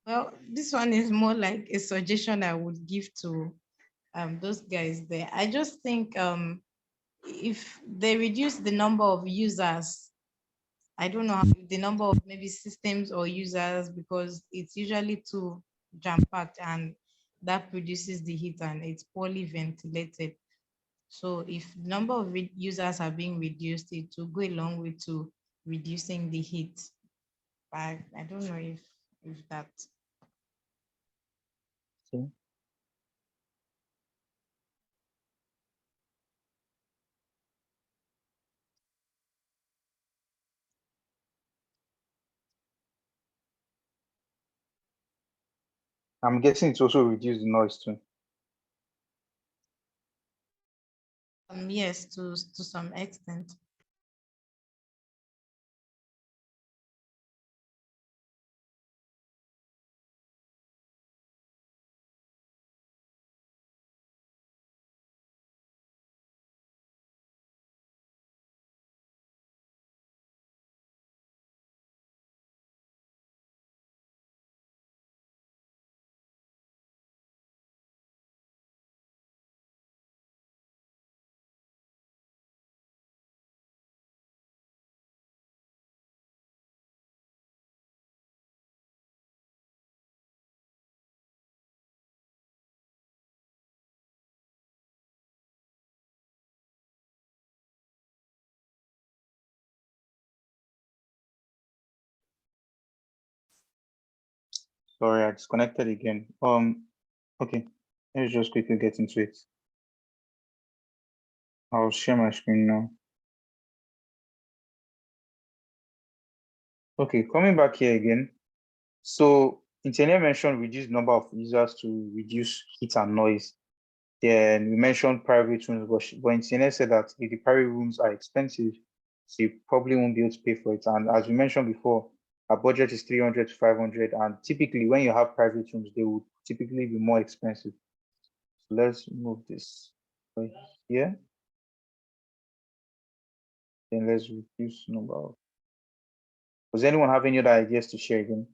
Well, this one is more like a suggestion I would give to those guys there. I just think if they reduce the number of users, I don't know the number of maybe systems or users, because it's usually too jam-packed and that produces the heat and it's poorly ventilated. So if the number of users are being reduced, it will go a long way to reducing the heat. I don't know if that. Okay. I'm guessing it's also reduce the noise too. Yes, to some extent. Sorry, I disconnected again. Okay, let's just quickly get into it. I'll share my screen now. Okay, coming back here again. So Ntiene mentioned reduce number of users to reduce heat and noise. Then we mentioned private rooms, but Ntiene said that if the private rooms are expensive, she probably won't be able to pay for it. And as we mentioned before, our budget is 300 to 500. And typically when you have private rooms, they will typically be more expensive. So let's move this right here. Then let's reduce number of. Does anyone have any other ideas to share again?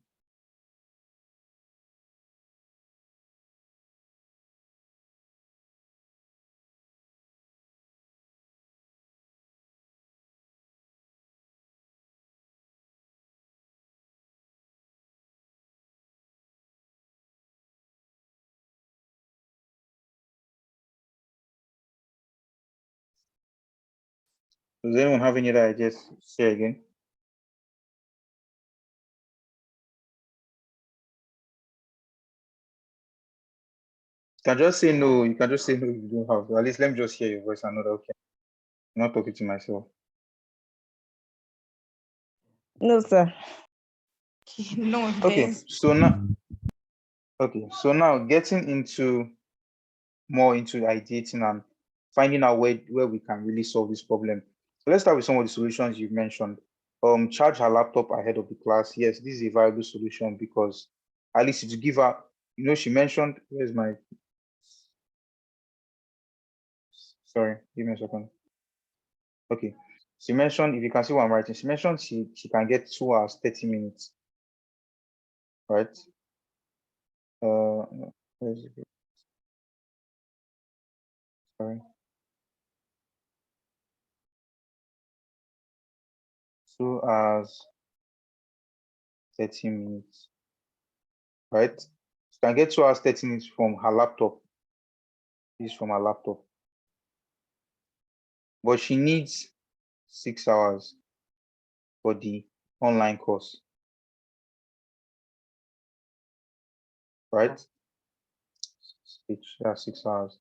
Does anyone have any other ideas to share again? You can just say no. You can just say no if you don't have. At least let me just hear your voice and know that okay. I'm not talking to myself. No, sir. No, Okay, so now getting into more into ideating and finding out where we can really solve this problem. So let's start with some of the solutions you've mentioned. Charge her laptop ahead of the class. Yes, this is a viable solution because at least to give her, she mentioned, where's my, sorry, give me a second. Okay, she mentioned, if you can see what I'm writing, she mentioned she can get 2 hours, 30 minutes, right? Where's it? Sorry. 2 hours, 30 minutes, right? She can get 2 hours, 30 minutes from her laptop. This is from her laptop. But she needs 6 hours for the online course, right? That's 6 hours.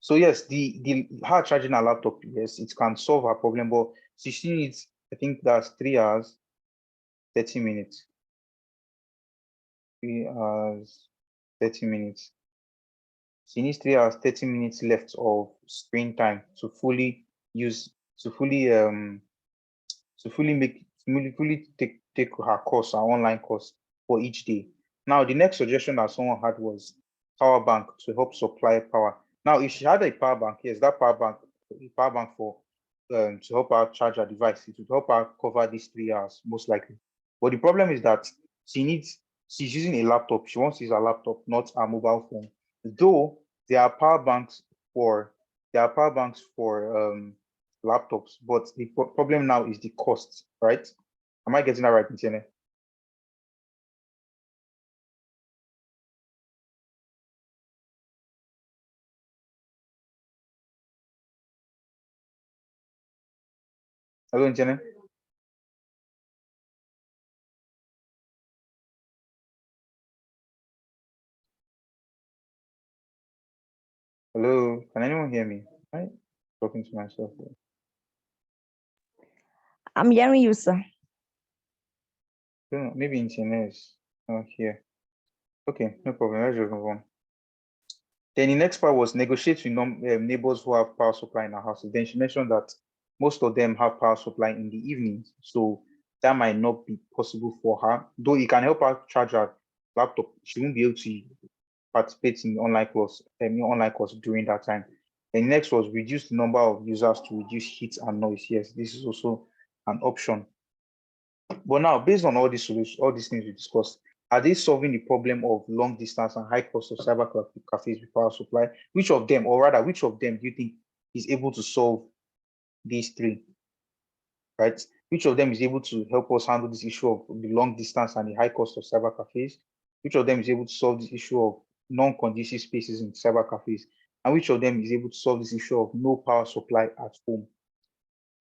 So yes, the her charging her laptop, yes, it can solve her problem, but she still needs, I think that's 3 hours, 30 minutes. 3 hours, 30 minutes. She needs 3 hours, 30 minutes left of screen time to fully use, to fully make cumulatively take her course, her online course for each day. Now, the next suggestion that someone had was power bank to help supply power. Now, if she had a power bank, yes, that power bank for to help her charge her device, it would help her cover these 3 hours most likely. But the problem is that she's using a laptop. She wants to use a laptop, not a mobile phone. Though there are power banks for laptops, but the problem now is the cost, right? Am I getting that right, Ntiene? Hello, Ntiene? Hello, can anyone hear me? I'm talking to myself here. I'm hearing you, sir. I don't know, maybe Ntiene is not here. Okay, no problem. Let's just move on. Then the next part was negotiate with neighbors who have power supply in our houses. Then she mentioned that most of them have power supply in the evenings, so that might not be possible for her. Though it can help her charge her laptop, she won't be able to participate in online course during that time. And next was reduce the number of users to reduce heat and noise. Yes, this is also an option. But now, based on all these solutions, all these things we discussed, are they solving the problem of long distance and high cost of cyber cafes with power supply? Which of them, or rather, which of them do you think is able to solve these three? Right? Which of them is able to help us handle this issue of the long distance and the high cost of cyber cafes? Which of them is able to solve this issue of non-conducive spaces in cyber cafes? And which of them is able to solve this issue of no power supply at home?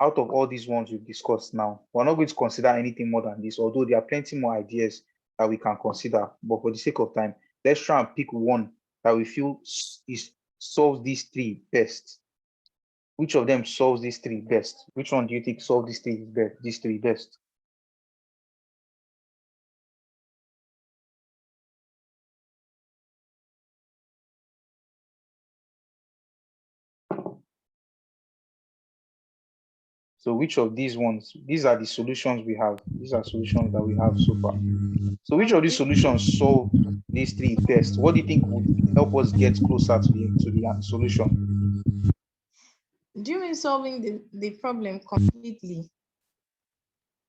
Out of all these ones we've discussed now, we're not going to consider anything more than this, although there are plenty more ideas that we can consider. But for the sake of time, let's try and pick one that we feel solves these three best. Which of them solves these three best? Which one do you think solves these three best? So which of these ones, these are the solutions we have. These are solutions that we have so far. So which of these solutions solve these three best? What do you think would help us get closer to the solution? Do you mean solving the problem completely?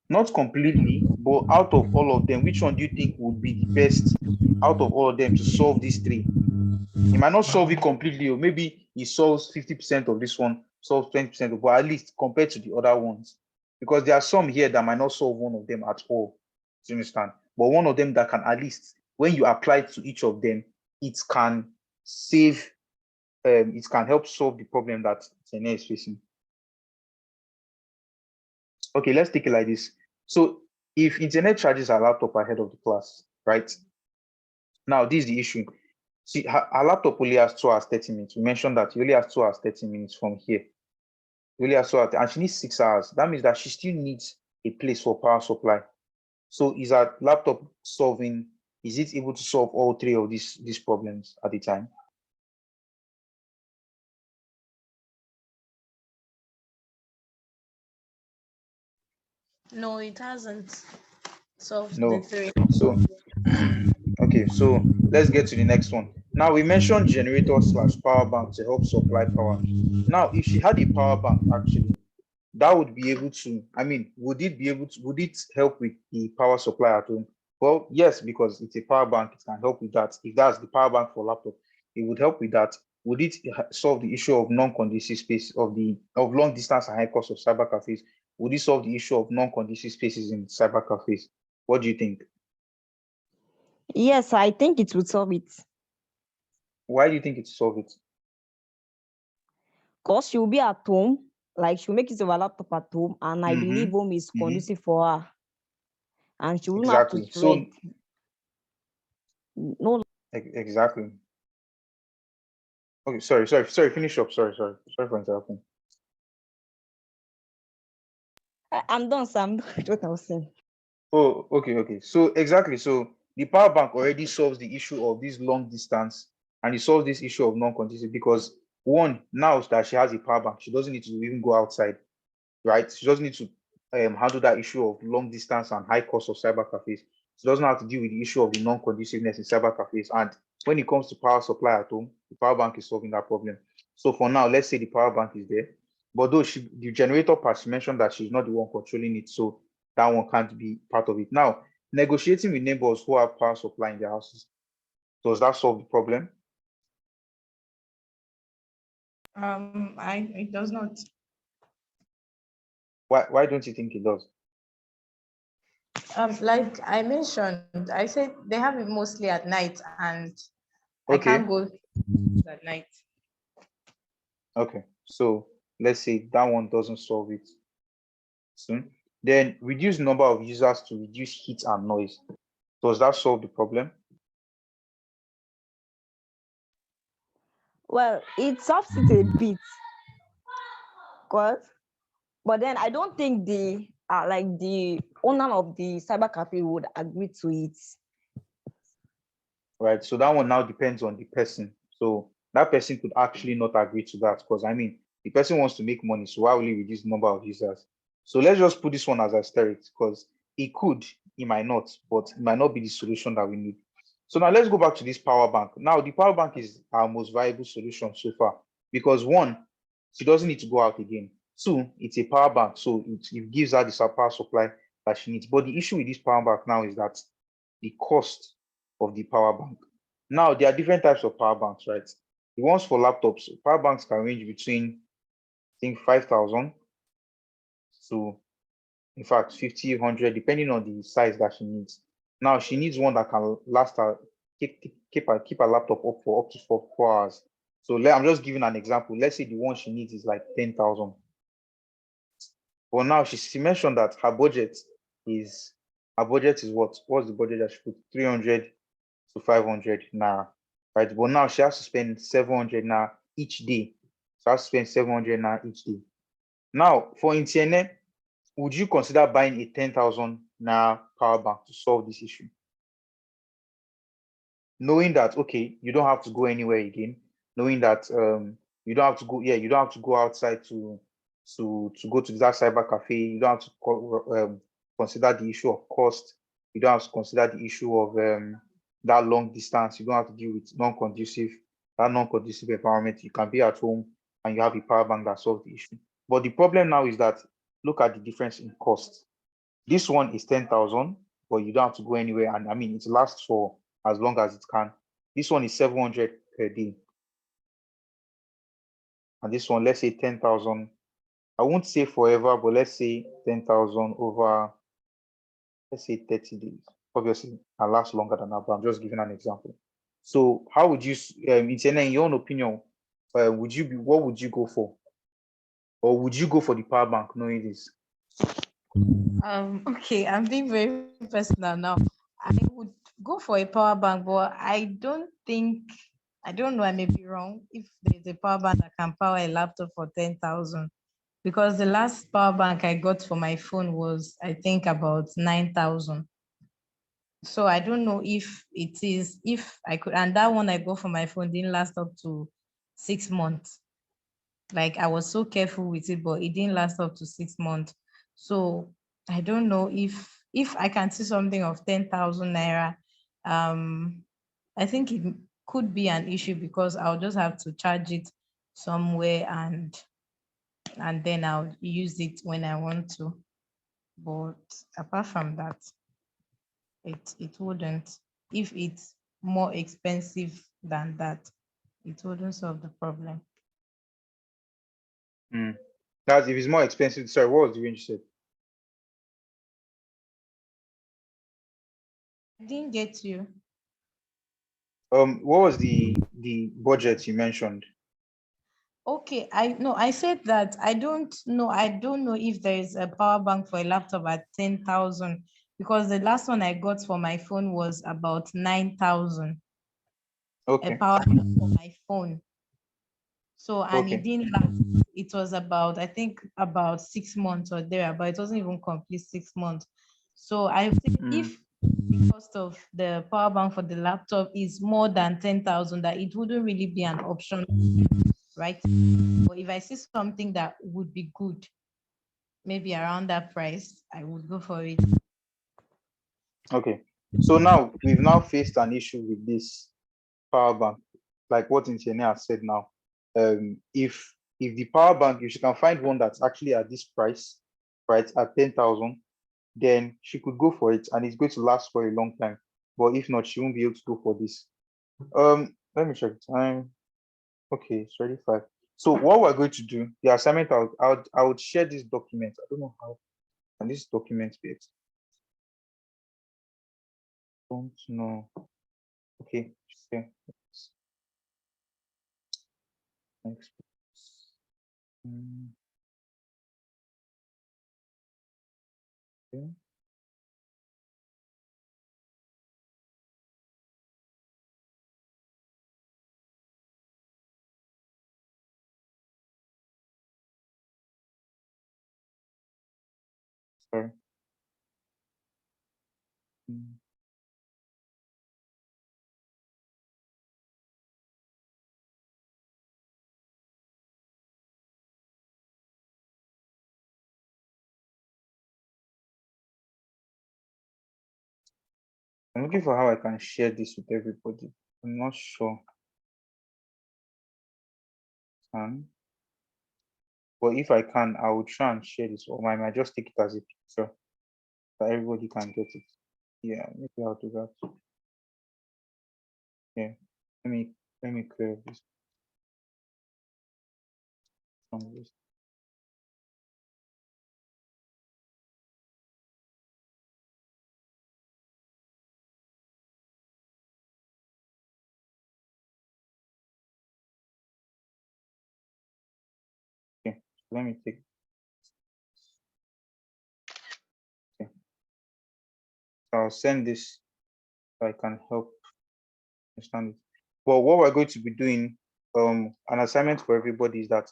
Not completely, but out of all of them, which one do you think would be the best out of all of them to solve these three? He might not solve it completely, or maybe he solves 50% of this one, solves 20%, but at least compared to the other ones. Because there are some here that might not solve one of them at all. Do you understand? But one of them that can at least, when you apply it to each of them, it can save, it can help solve the problem that Sene is facing. Okay, let's take it like this. So if internet charges her laptop ahead of the class, right? Now, this is the issue. See, her laptop only has 2 hours, 30 minutes. We mentioned that she only has 2 hours, 30 minutes from here. She only has 2 hours, and she needs 6 hours. That means that she still needs a place for power supply. So is her laptop is it able to solve all three of these problems at the time? No, it hasn't solved No. the three. So, okay, so let's get to the next one. Now, we mentioned generator / power bank to help supply power. Now, if she had a power bank, actually, that would be able to, would it help with the power supply at home? Well, yes, because it's a power bank, it can help with that. If that's the power bank for laptop, it would help with that. Would it solve the issue of non-conducive space of long distance and high cost of cyber cafes? Would it solve the issue of non-conducive spaces in cyber cafes? What do you think? Yes, I think it would solve it. Why do you think it solve it? Because she'll be at home, like she'll make use of her laptop at home, and I believe home is conducive for her. And she won't have to sweat. So, no. Exactly. Okay, sorry, finish up. Sorry for interrupting. I'm done, sir. I'm done with what I was saying. Oh, okay. So exactly. So the power bank already solves the issue of this long distance, and it solves this issue of non-conducive because one, now that she has a power bank, she doesn't need to even go outside, right? She doesn't need to handle that issue of long distance and high cost of cyber cafes. She doesn't have to deal with the issue of the non-conduciveness in cyber cafes. And when it comes to power supply at home, the power bank is solving that problem. So for now, let's say the power bank is there, but though the generator part, she mentioned that she's not the one controlling it, so that one can't be part of it. Now, negotiating with neighbors who have power supply in their houses, does that solve the problem? It does not. Why don't you think it does? Like I mentioned, I said they have it mostly at night, and I Okay. can't go at night. Okay, so let's say that one doesn't solve it soon. Then reduce number of users to reduce heat and noise. Does that solve the problem? Well, it solves it a bit, but then I don't think the like the owner of the cyber cafe would agree to it. Right, so that one now depends on the person. So that person could actually not agree to that, because I mean, the person wants to make money, so why will he reduce the number of users? So let's just put this one as asterisk, because it could, it might not, but it might not be the solution that we need. So now let's go back to this power bank. Now the power bank is our most viable solution so far, because one, she doesn't need to go out again. Two, it's a power bank, so it gives her the power supply that she needs. But the issue with this power bank now is that the cost of the power bank. Now, there are different types of power banks, right? The ones for laptops, power banks can range between, I think, 5,000 to, in fact, 50, 100, depending on the size that she needs. Now, she needs one that can last her, keep her laptop up for up to 4 hours. So I'm just giving an example. Let's say the one she needs is like 10,000. Well, now she mentioned that her budget is what? What's the budget that she put? 300 to 500 naira, right? But now she has to spend 700 naira each day. So I have to spend 700 naira each day. Now, for Intiene, would you consider buying a 10,000 naira power bank to solve this issue? Knowing that, okay, you don't have to go anywhere again, knowing that you don't have to go, you don't have to go outside to go to that cyber cafe, you don't have to consider the issue of cost, you don't have to consider the issue of that long distance, you don't have to deal with non-conducive environment. You can be at home and you have a power bank that solves the issue. But the problem now is that look at the difference in cost. This one is 10,000, but you don't have to go anywhere, and I mean it lasts for as long as it can. This one is 700 per day, and this one, let's say 10,000. I won't say forever, but let's say 10,000 over, let's say 30 days. Obviously, it lasts longer than that, but I'm just giving an example. So, how would you, in your own opinion, what would you go for, or would you go for the power bank knowing this? Okay, I'm being very personal now. I would go for a power bank, but I don't know, I may be wrong, if there's a power bank that can power a laptop for 10,000, because the last power bank I got for my phone was, I think, about 9,000. So I don't know if I could, and that one I got for my phone didn't last up to 6 months. Like I was so careful with it, but it didn't last up to 6 months. So I don't know if I can see something of 10,000 naira. I think it could be an issue, because I'll just have to charge it somewhere, and then I'll use it when I want to. But apart from that, it wouldn't. If it's more expensive than that, it wouldn't solve the problem. That's if it's more expensive. Sorry, what was the range you said? I didn't get you. What was the budget you mentioned? Okay, I said that I don't know if there is a power bank for a laptop at 10,000, because the last one I got for my phone was about 9,000. Okay. A power bank for my phone. So, and Okay. it didn't last. It was about, I think, about 6 months or there, but it wasn't even complete 6 months. So I think if the cost of the power bank for the laptop is more than 10,000, that it wouldn't really be an option, right? But if I see something that would be good, maybe around that price, I would go for it. Okay. So now we've now faced an issue with this power bank, like what Intiene has said now. If the power bank, if she can find one that's actually at this price, right, at 10,000, then she could go for it and it's going to last for a long time. But if not, she won't be able to go for this. Let me check the time. Okay, it's already 5. So what we're going to do, the assignment, I would share this document. I don't know how can this document be. Don't know. Okay, okay. Next. Okay. Sorry. I'm looking for how I can share this with everybody. I'm not sure. But if I can, I will try and share this, or I might just take it as a picture so everybody can get it. Yeah, maybe I'll do that. Yeah, let me clear this. Okay, so let me take. Okay, so I'll send this so I can help understand it. But what we're going to be doing, an assignment for everybody is that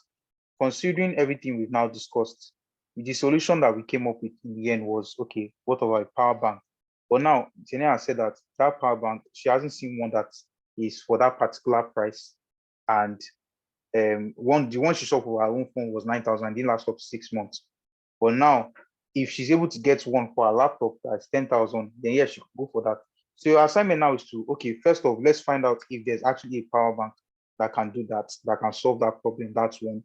considering everything we've now discussed, the solution that we came up with in the end was, okay, what about a power bank? But now, Tina has said that that power bank, she hasn't seen one that is for that particular price. And the one she saw for her own phone was 9,000, didn't last up to 6 months. But now, if she's able to get one for a laptop that's 10,000, then yes, she could go for that. So your assignment now is to, okay, first off, let's find out if there's actually a power bank that can do that, that can solve that problem. That's one.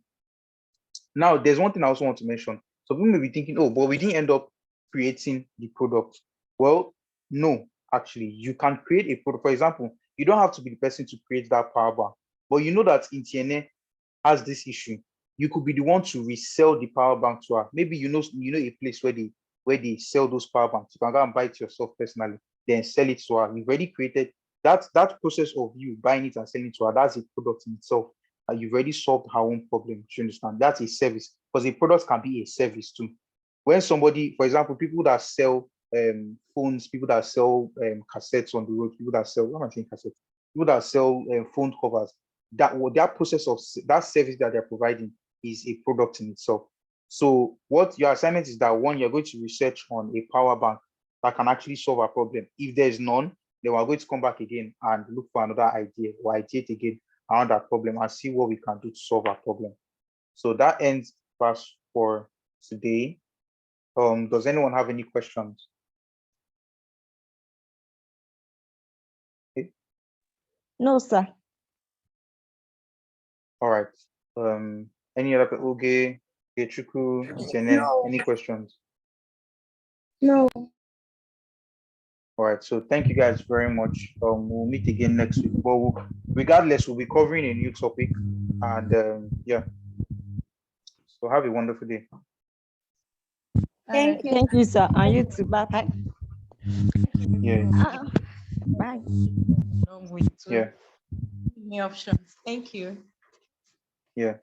Now, there's one thing I also want to mention. So people may be thinking, oh, but we didn't end up creating the product. Well, no, actually, you can create a product. For example, you don't have to be the person to create that power bank, but you know that Intiene has this issue. You could be the one to resell the power bank to her. Maybe you know a place where they sell those power banks. You can go and buy it yourself personally, then sell it to her. You've already created that process of you buying it and selling it to her. That's a product in itself. You've already solved her own problem. You understand? That's a service, because a product can be a service too. When somebody, for example, people that sell phones, people that sell cassettes on the road, people that sell, what am I saying, cassettes? People that sell phone covers, that process of that service that they're providing is a product in itself. So what your assignment is that, one, you're going to research on a power bank that can actually solve a problem. If there's none, then we're going to come back again and look for another idea or ideate again around that problem and see what we can do to solve our problem. So that ends class for today. Does anyone have any questions? Okay. No, sir. All right. Any other people? Oge, Gechuku, Itene, any questions? No. All right. So thank you guys very much. We'll meet again next week. But regardless, we'll be covering a new topic. And yeah. So have a wonderful day. Thank you. Thank you, sir. And you too. Bye. Bye. Yeah. Bye. Long way to Yeah. give me options. Thank you. Yeah.